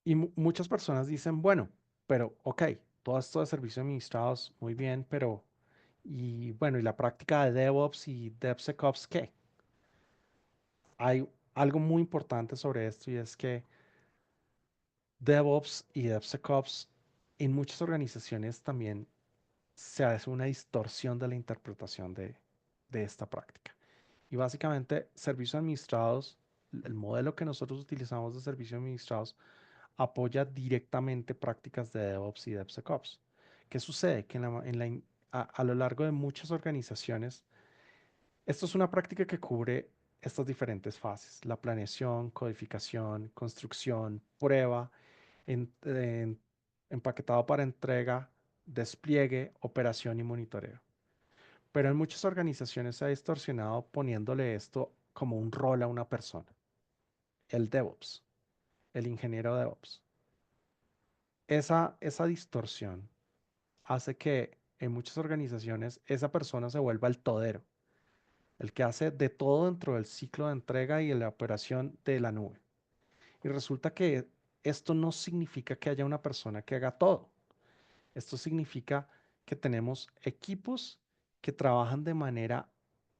Y muchas personas dicen, bueno, pero ok, todo esto de servicios administrados, muy bien, pero y bueno, y la práctica de DevOps y DevSecOps, ¿qué? Hay algo muy importante sobre esto y es que DevOps y DevSecOps en muchas organizaciones también se hace una distorsión de la interpretación de esta práctica. Y básicamente, servicios administrados, el modelo que nosotros utilizamos de servicios administrados apoya directamente prácticas de DevOps y DevSecOps. ¿Qué sucede? Que a lo largo de muchas organizaciones, esto es una práctica que cubre estas diferentes fases: la planeación, codificación, construcción, prueba, empaquetado para entrega, despliegue, operación y monitoreo. Pero en muchas organizaciones se ha distorsionado poniéndole esto como un rol a una persona, el DevOps, el ingeniero DevOps. Esa distorsión hace que en muchas organizaciones esa persona se vuelva el todero, el que hace de todo dentro del ciclo de entrega y de la operación de la nube. Y resulta que esto no significa que haya una persona que haga todo. Esto significa que tenemos equipos que trabajan de manera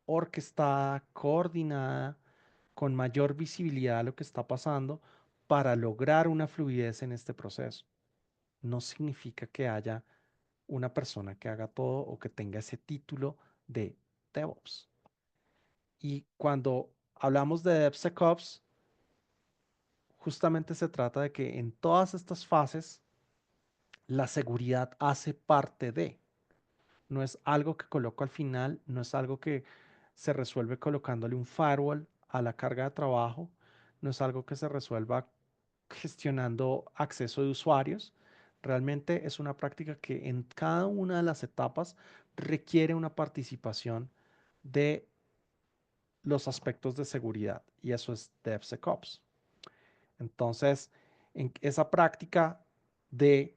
orquestada, coordinada, con mayor visibilidad de lo que está pasando para lograr una fluidez en este proceso. No significa que haya una persona que haga todo o que tenga ese título de DevOps. Y cuando hablamos de DevSecOps, justamente se trata de que en todas estas fases la seguridad hace parte de. No es algo que coloco al final, no es algo que se resuelve colocándole un firewall a la carga de trabajo, no es algo que se resuelva gestionando acceso de usuarios. Realmente es una práctica que en cada una de las etapas requiere una participación de los aspectos de seguridad y eso es DevSecOps. Entonces, en esa práctica de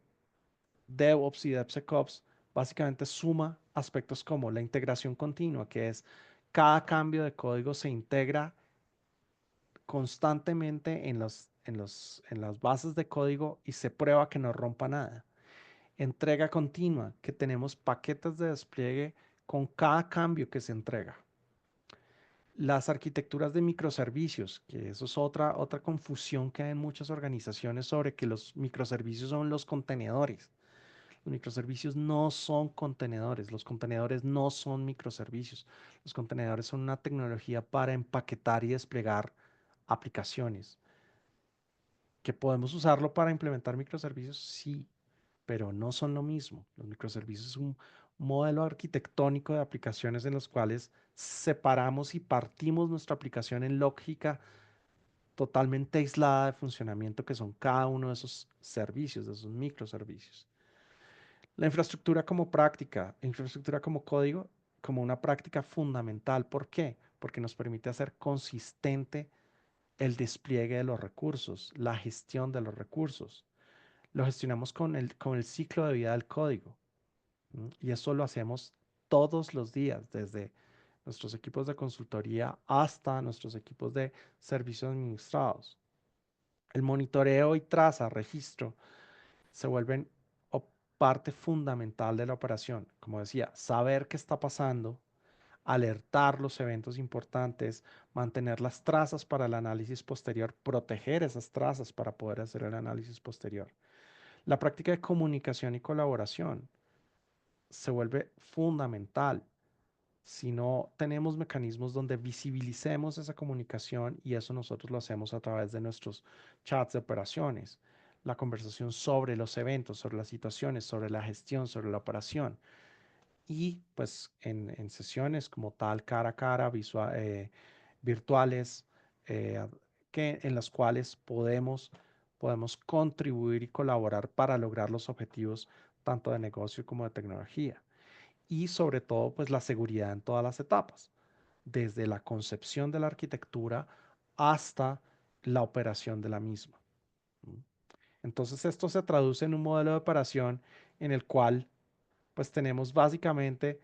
DevOps y DevSecOps básicamente suma aspectos como la integración continua, que es cada cambio de código se integra constantemente en las bases de código y se prueba que no rompa nada. Entrega continua, que tenemos paquetes de despliegue con cada cambio que se entrega. Las arquitecturas de microservicios, que eso es otra confusión que hay en muchas organizaciones sobre que los microservicios son los contenedores. Los microservicios no son contenedores, los contenedores no son microservicios. Los contenedores son una tecnología para empaquetar y desplegar aplicaciones. ¿Que podemos usarlo para implementar microservicios? Sí, pero no son lo mismo. Los microservicios es un modelo arquitectónico de aplicaciones en los cuales separamos y partimos nuestra aplicación en lógica totalmente aislada de funcionamiento que son cada uno de esos servicios, de esos microservicios. La infraestructura como práctica, infraestructura como código, como una práctica fundamental. ¿Por qué? Porque nos permite hacer consistente el despliegue de los recursos, la gestión de los recursos. Lo gestionamos con el ciclo de vida del código. Y eso lo hacemos todos los días, desde nuestros equipos de consultoría hasta nuestros equipos de servicios administrados. El monitoreo y traza, registro, se vuelven parte fundamental de la operación. Como decía, saber qué está pasando, alertar los eventos importantes, mantener las trazas para el análisis posterior, proteger esas trazas para poder hacer el análisis posterior. La práctica de comunicación y colaboración se vuelve fundamental si no tenemos mecanismos donde visibilicemos esa comunicación y eso nosotros lo hacemos a través de nuestros chats de operaciones, la conversación sobre los eventos, sobre las situaciones, sobre la gestión, sobre la operación y pues en sesiones como tal, cara a cara, virtuales, eh, en las cuales podemos contribuir y colaborar para lograr los objetivos tanto de negocio como de tecnología y sobre todo pues la seguridad en todas las etapas, desde la concepción de la arquitectura hasta la operación de la misma. Entonces esto se traduce en un modelo de operación en el cual pues tenemos básicamente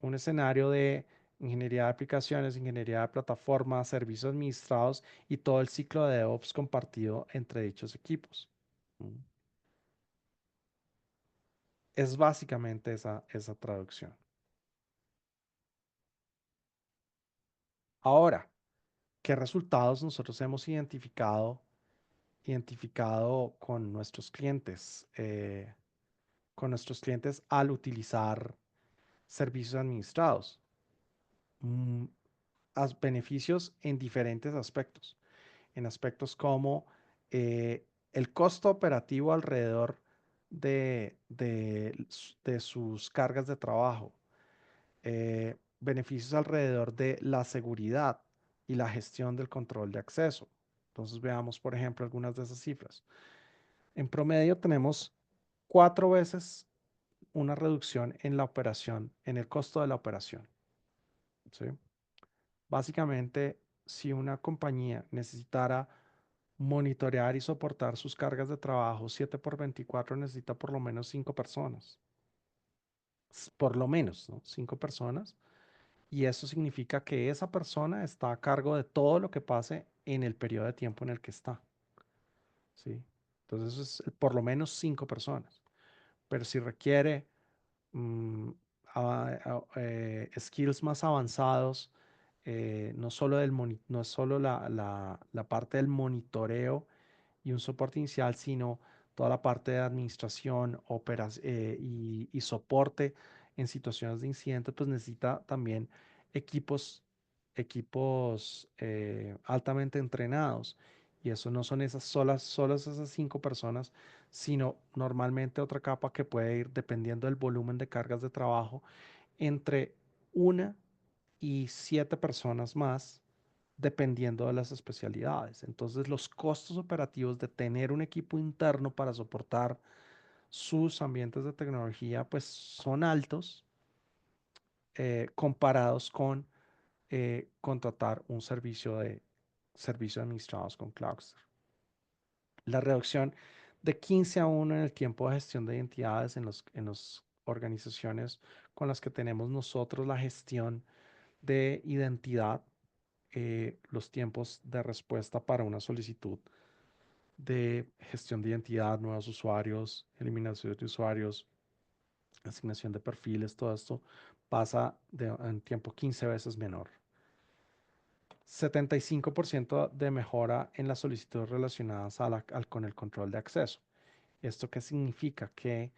un escenario de ingeniería de aplicaciones, ingeniería de plataformas, servicios administrados y todo el ciclo de DevOps compartido entre dichos equipos. Es básicamente esa traducción. Ahora, ¿qué resultados nosotros hemos identificado con nuestros clientes al utilizar servicios administrados? Mm, Beneficios en diferentes aspectos, en aspectos como el costo operativo alrededor de sus cargas de trabajo, beneficios alrededor de la seguridad y la gestión del control de acceso. Entonces veamos, por ejemplo, algunas de esas cifras. En promedio tenemos 4 veces una reducción en la operación, en el costo de la operación. ¿Sí? Básicamente, si una compañía necesitara monitorear y soportar sus cargas de trabajo 7 por 24, necesita por lo menos 5 personas. Por lo menos, ¿no? 5 personas. Y eso significa que esa persona está a cargo de todo lo que pase en el periodo de tiempo en el que está. ¿Sí? Entonces, es por lo menos 5 personas. Pero si requiere mm, skills más avanzados, no solo no es solo la parte del monitoreo y un soporte inicial, sino toda la parte de administración, y soporte en situaciones de incidente, pues necesita también equipos, equipos altamente entrenados. Y eso no son solas esas 5 personas, sino normalmente otra capa que puede ir, dependiendo del volumen de cargas de trabajo, entre 1 y 7 personas más, dependiendo de las especialidades. Entonces, los costos operativos de tener un equipo interno para soportar sus ambientes de tecnología, pues son altos, comparados con contratar un servicio administrados con Cloudster. La reducción de 15 a 1 en el tiempo de gestión de identidades en las organizaciones con las que tenemos nosotros la gestión de identidad, los tiempos de respuesta para una solicitud de gestión de identidad, nuevos usuarios, eliminación de usuarios, asignación de perfiles, todo esto pasa en tiempo 15 veces menor. 75% de mejora en las solicitudes relacionadas con el control de acceso. ¿Esto qué significa? Que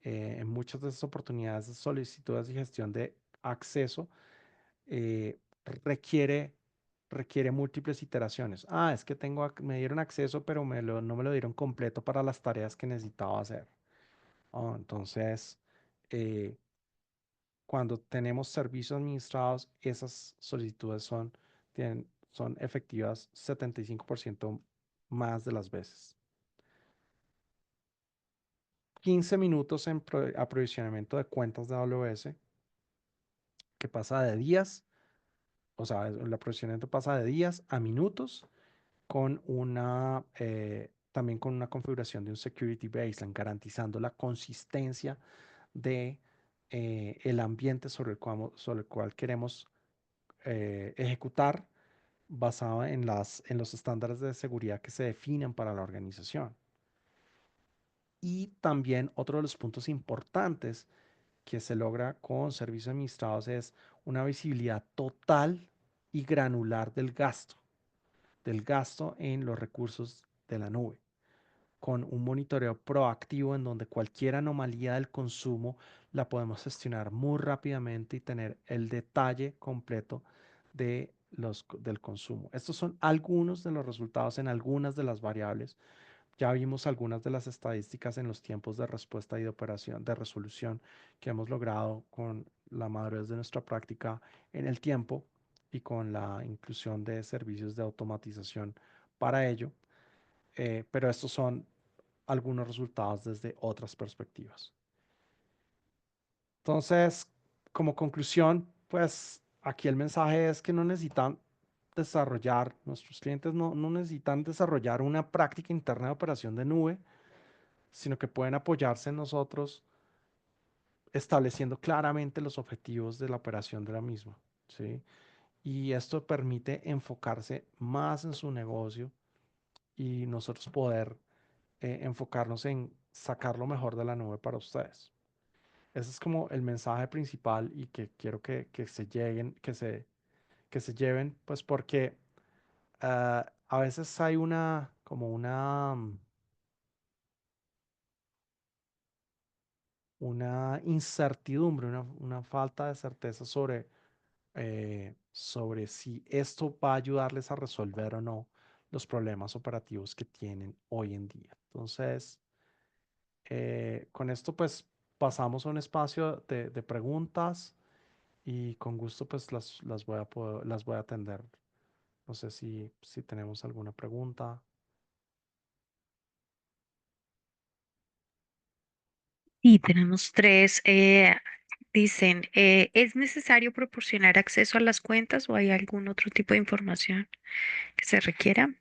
en muchas de esas oportunidades de solicitudes y gestión de acceso, eh, requiere, requiere múltiples iteraciones. Ah, es que me dieron acceso, pero no me lo dieron completo para las tareas que necesitaba hacer. Entonces, eh, cuando tenemos servicios administrados, esas solicitudes son efectivas 75% más de las veces. 15 minutos en aprovisionamiento de cuentas de AWS, que pasa de días, o sea, el aprovisionamiento pasa de días a minutos, también con una configuración de un security baseline, garantizando la consistencia de el ambiente sobre el cual queremos ejecutar, basado en los estándares de seguridad que se definen para la organización. Y también otro de los puntos importantes que se logra con servicios administrados es una visibilidad total y granular del gasto en los recursos de la nube, con un monitoreo proactivo en donde cualquier anomalía del consumo la podemos gestionar muy rápidamente y tener el detalle completo del consumo. Estos son algunos de los resultados en algunas de las variables. Ya vimos algunas de las estadísticas en los tiempos de respuesta y de operación, de resolución, que hemos logrado con la madurez de nuestra práctica en el tiempo y con la inclusión de servicios de automatización para ello. Pero estos son algunos resultados desde otras perspectivas. Entonces, como conclusión, pues aquí el mensaje es que no necesitan nuestros clientes no necesitan desarrollar una práctica interna de operación de nube, sino que pueden apoyarse en nosotros estableciendo claramente los objetivos de la operación de la misma, ¿sí? Y esto permite enfocarse más en su negocio y nosotros poder enfocarnos en sacar lo mejor de la nube para ustedes. Ese es como el mensaje principal y que quiero que se lleguen, que se lleven, pues porque a veces hay una incertidumbre, una falta de certeza sobre si esto va a ayudarles a resolver o no los problemas operativos que tienen hoy en día. Entonces, con esto pues pasamos a un espacio de preguntas y con gusto pues las voy a atender. No sé si tenemos alguna pregunta. Y tenemos tres. Dicen, ¿es necesario proporcionar acceso a las cuentas o hay algún otro tipo de información que se requiera?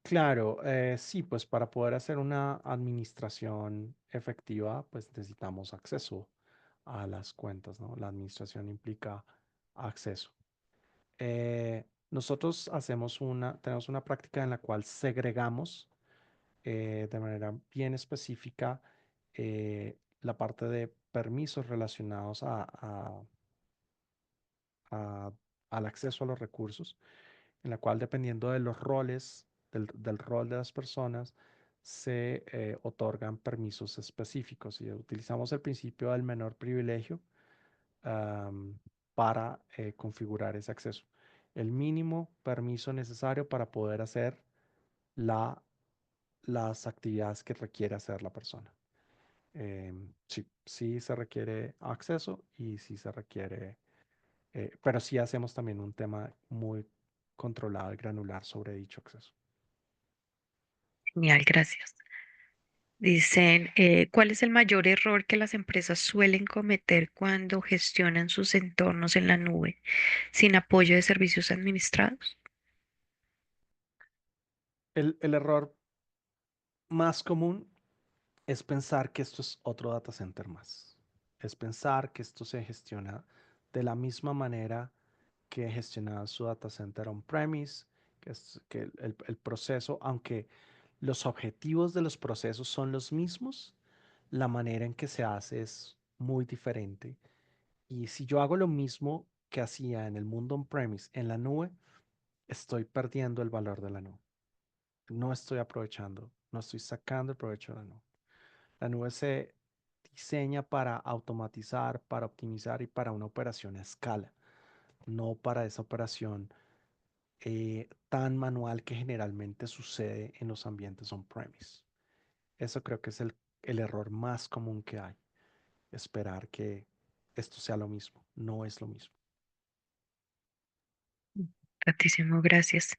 Claro, sí, pues para poder hacer una administración efectiva, pues necesitamos acceso a las cuentas, ¿no? La administración implica acceso. Nosotros tenemos una práctica en la cual segregamos de manera bien específica la parte de permisos relacionados a- al acceso a los recursos, en la cual dependiendo de los roles, del rol de las personas, se otorgan permisos específicos. Y utilizamos el principio del menor privilegio am, para configurar ese acceso. El mínimo permiso necesario para poder hacer la, las actividades que requiere hacer la persona. Sí, sí se requiere acceso y sí se requiere, pero sí hacemos también un tema muy controlado y granular sobre dicho acceso. Genial, gracias. Dicen, ¿cuál es el mayor error que las empresas suelen cometer cuando gestionan sus entornos en la nube sin apoyo de servicios administrados? El error más común es pensar que esto es otro data center más. Es pensar que esto se gestiona de la misma manera que gestionaba su data center on-premise, que el proceso, aunque los objetivos de los procesos son los mismos, la manera en que se hace es muy diferente. Y si yo hago lo mismo que hacía en el mundo on-premise, en la nube, estoy perdiendo el valor de la nube. No estoy aprovechando, no estoy sacando el provecho de la nube. La nube se diseña para automatizar, para optimizar y para una operación a escala, no para esa operación tan manual que generalmente sucede en los ambientes on-premise. Eso creo que es el error más común que hay, esperar que esto sea lo mismo. No es lo mismo. Gratísimo, gracias.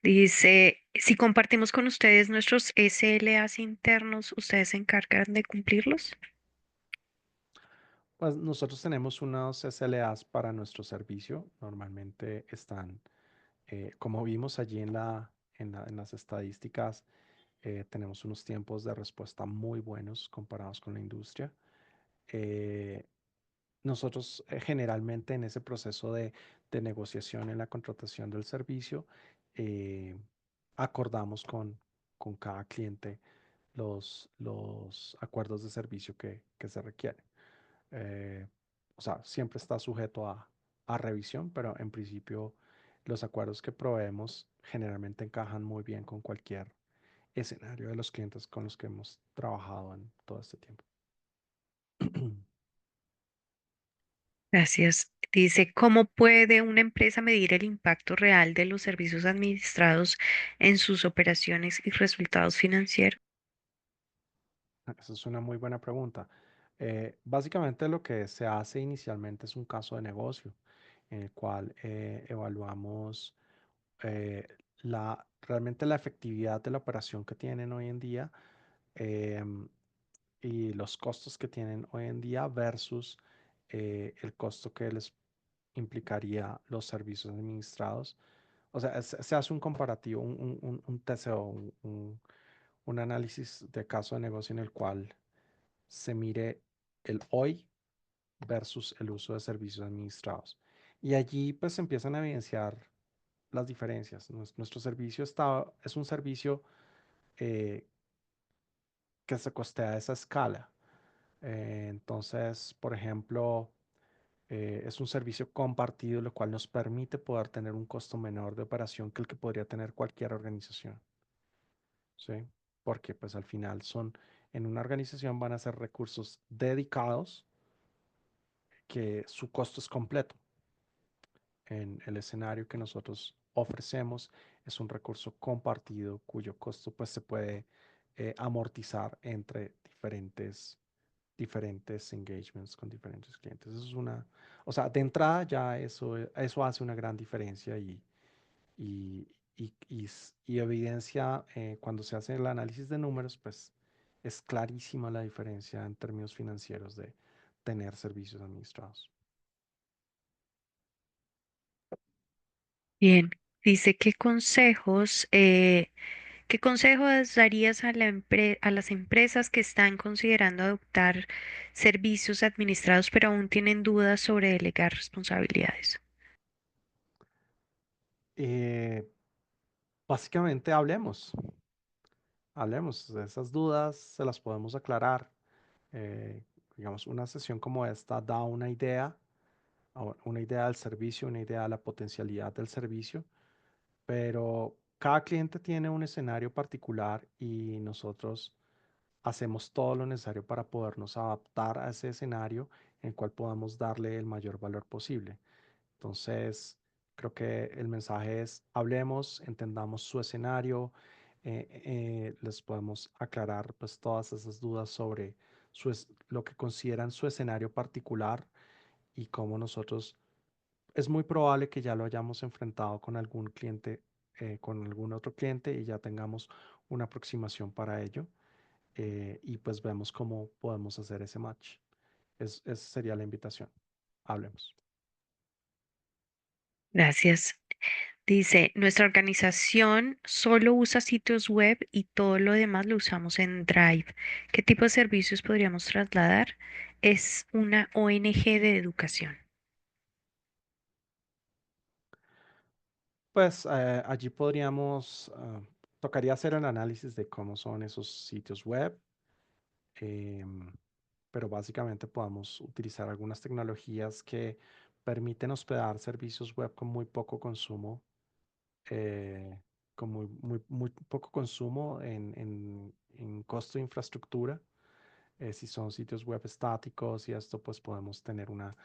Dice, si compartimos con ustedes nuestros SLAs internos, ¿ustedes se encargan de cumplirlos? Pues nosotros tenemos unos SLAs para nuestro servicio. Normalmente están, como vimos allí en las estadísticas, tenemos unos tiempos de respuesta muy buenos comparados con la industria. Eh, Nosotros generalmente en ese proceso de negociación en la contratación del servicio, eh, acordamos con cada cliente los acuerdos de servicio que se requieren. Eh, o sea, siempre está sujeto a revisión, pero en principio los acuerdos que proveemos generalmente encajan muy bien con cualquier escenario de los clientes con los que hemos trabajado en todo este tiempo. Gracias. Dice, ¿cómo puede una empresa medir el impacto real de los servicios administrados en sus operaciones y resultados financieros? Esa es una muy buena pregunta. Básicamente lo que se hace inicialmente es un caso de negocio en el cual evaluamos eh, realmente la efectividad de la operación que tienen hoy en día, em, y los costos que tienen hoy en día versus el costo que les implicaría los servicios administrados. O sea, se hace un comparativo, un TCO, un análisis de caso de negocio en el cual se mire el hoy versus el uso de servicios administrados. Y allí pues se empiezan a evidenciar las diferencias. Nuestro servicio es un servicio eh, que se costea a esa escala. Entonces, por ejemplo, es un servicio compartido, lo cual nos permite poder tener un costo menor de operación que el que podría tener cualquier organización. ¿Sí? Porque pues al final en una organización van a ser recursos dedicados que su costo es completo. En el escenario que nosotros ofrecemos es un recurso compartido cuyo costo pues se puede amortizar entre diferentes engagements con diferentes clientes. Eso es o sea, de entrada ya eso hace una gran diferencia y, y evidencia cuando se hace el análisis de números, pues es clarísima la diferencia en términos financieros de tener servicios administrados. Bien, dice, qué consejos darías a a las empresas que están considerando adoptar servicios administrados pero aún tienen dudas sobre delegar responsabilidades? Eh, Básicamente hablemos de esas dudas, se las podemos aclarar. digamos, una sesión como esta da una idea, una idea del servicio, una idea de la potencialidad del servicio, pero cada cliente tiene un escenario particular y nosotros hacemos todo lo necesario para podernos adaptar a ese escenario en el cual podamos darle el mayor valor posible. Entonces, creo que el mensaje es, hablemos, entendamos su escenario, les podemos aclarar pues todas esas dudas sobre lo que consideran su escenario particular y cómo nosotros, es muy probable que ya lo hayamos enfrentado con algún cliente, con algún otro cliente y ya tengamos una aproximación para ello y pues vemos cómo podemos hacer ese match. Esa sería la invitación. Hablemos. Gracias. Dice, nuestra organización solo usa sitios web y todo lo demás lo usamos en Drive. ¿Qué tipo de servicios podríamos trasladar? Es una ONG de educación. Pues allí podríamos, tocaría hacer el análisis de cómo son esos sitios web, em, pero básicamente podamos utilizar algunas tecnologías que permiten hospedar servicios web con muy poco consumo, eh, con muy poco consumo en costo de infraestructura. Si son sitios web estáticos y esto, pues podemos tener una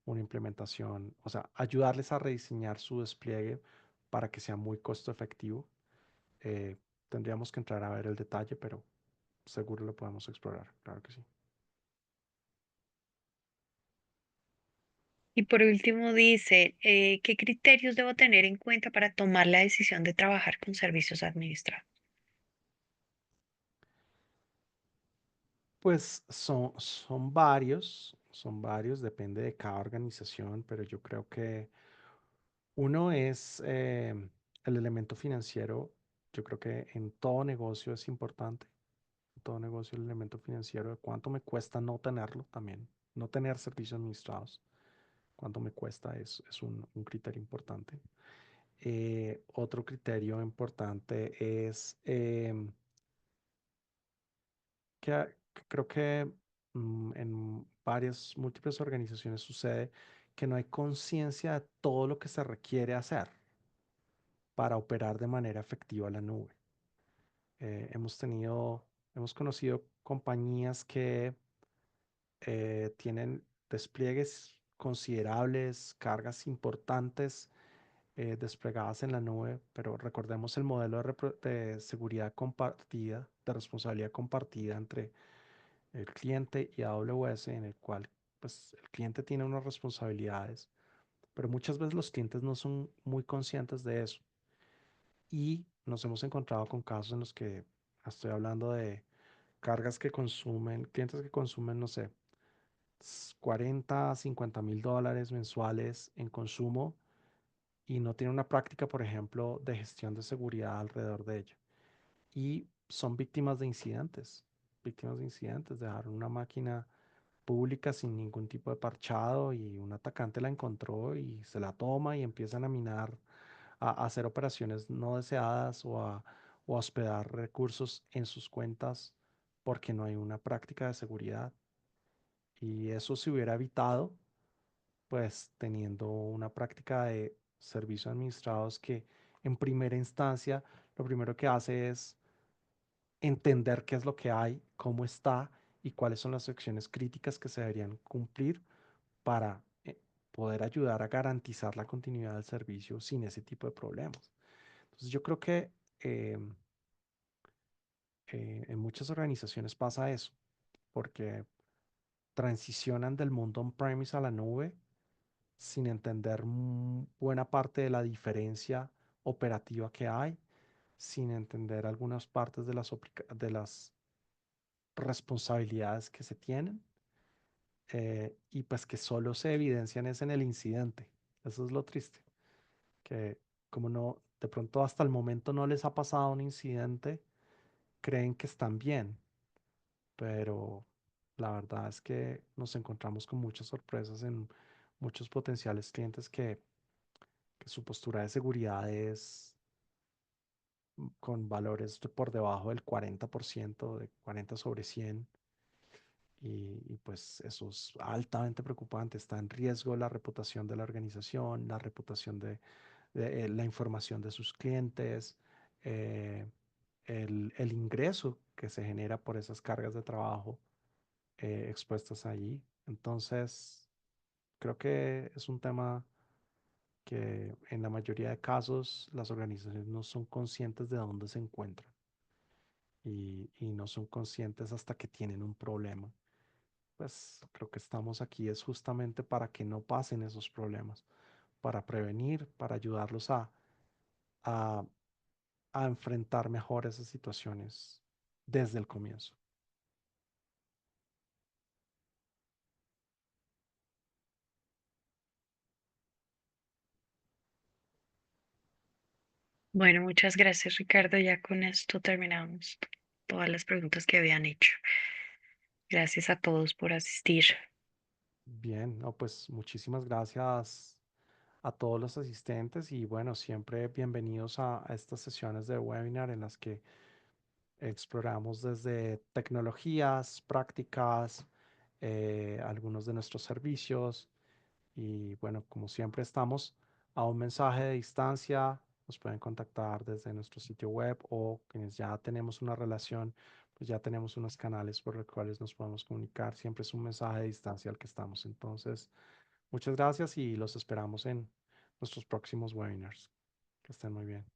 implementación, o sea, ayudarles a rediseñar su despliegue para que sea muy costo efectivo. Eh, Tendríamos que entrar a ver el detalle, pero seguro lo podemos explorar, claro que sí. Y por último dice, ¿qué criterios debo tener en cuenta para tomar la decisión de trabajar con servicios administrados? Pues son varios, depende de cada organización, pero yo creo que uno es el elemento financiero. Yo creo que en todo negocio es importante, en todo negocio el elemento financiero de cuánto me cuesta no tenerlo también, no tener servicios administrados, cuánto me cuesta es un criterio importante. Otro criterio importante es que creo que en varias, múltiples organizaciones sucede que no hay conciencia de todo lo que se requiere hacer para operar de manera efectiva la nube. Hemos conocido compañías que tienen despliegues considerables, cargas importantes desplegadas en la nube, pero recordemos el modelo de seguridad compartida, de responsabilidad compartida entre el cliente y AWS, en el cual pues, el cliente tiene unas responsabilidades, pero muchas veces los clientes no son muy conscientes de eso. Y nos hemos encontrado con casos en los que estoy hablando de cargas que consumen, clientes que consumen, no sé, 40, $50,000 mensuales en consumo y no tienen una práctica, por ejemplo, de gestión de seguridad alrededor de ello. Y son víctimas de incidentes, dejaron una máquina pública sin ningún tipo de parchado y un atacante la encontró y se la toma y empiezan a minar, a hacer operaciones no deseadas o a hospedar recursos en sus cuentas porque no hay una práctica de seguridad. Y eso se hubiera evitado, pues teniendo una práctica de servicios administrados que en primera instancia lo primero que hace es entender qué es lo que hay, cómo está y cuáles son las acciones críticas que se deberían cumplir para poder ayudar a garantizar la continuidad del servicio sin ese tipo de problemas. Entonces yo creo que eh, en muchas organizaciones pasa eso, porque transicionan del mundo on-premise a la nube sin entender buena parte de la diferencia operativa que hay, sin entender algunas partes de las responsabilidades que se tienen y pues que solo se evidencian es en el incidente. Eso es lo triste, que como no, de pronto hasta el momento no les ha pasado un incidente, creen que están bien, pero la verdad es que nos encontramos con muchas sorpresas en muchos potenciales clientes que su postura de seguridad es con valores por debajo del 40%, de 40 sobre 100 Pues eso es altamente preocupante. Está en riesgo la reputación de la organización, la reputación de la información de sus clientes, eh, el ingreso que se genera por esas cargas de trabajo expuestas allí. Entonces, creo que es un tema que en la mayoría de casos las organizaciones no son conscientes de dónde se encuentran y no son conscientes hasta que tienen un problema. Pues creo que estamos aquí es justamente para que no pasen esos problemas, para prevenir, para ayudarlos a, a enfrentar mejor esas situaciones desde el comienzo. Bueno, muchas gracias, Ricardo. Ya con esto terminamos todas las preguntas que habían hecho. Gracias a todos por asistir. Bien, no, pues muchísimas gracias a todos los asistentes y bueno, siempre bienvenidos a estas sesiones de webinar en las que exploramos desde tecnologías, prácticas, algunos de nuestros servicios y bueno, como siempre estamos a un mensaje de distancia, nos pueden contactar desde nuestro sitio web o quienes ya tenemos una relación, pues ya tenemos unos canales por los cuales nos podemos comunicar. Siempre es un mensaje de distancia al que estamos. Entonces, muchas gracias y los esperamos en nuestros próximos webinars. Que estén muy bien.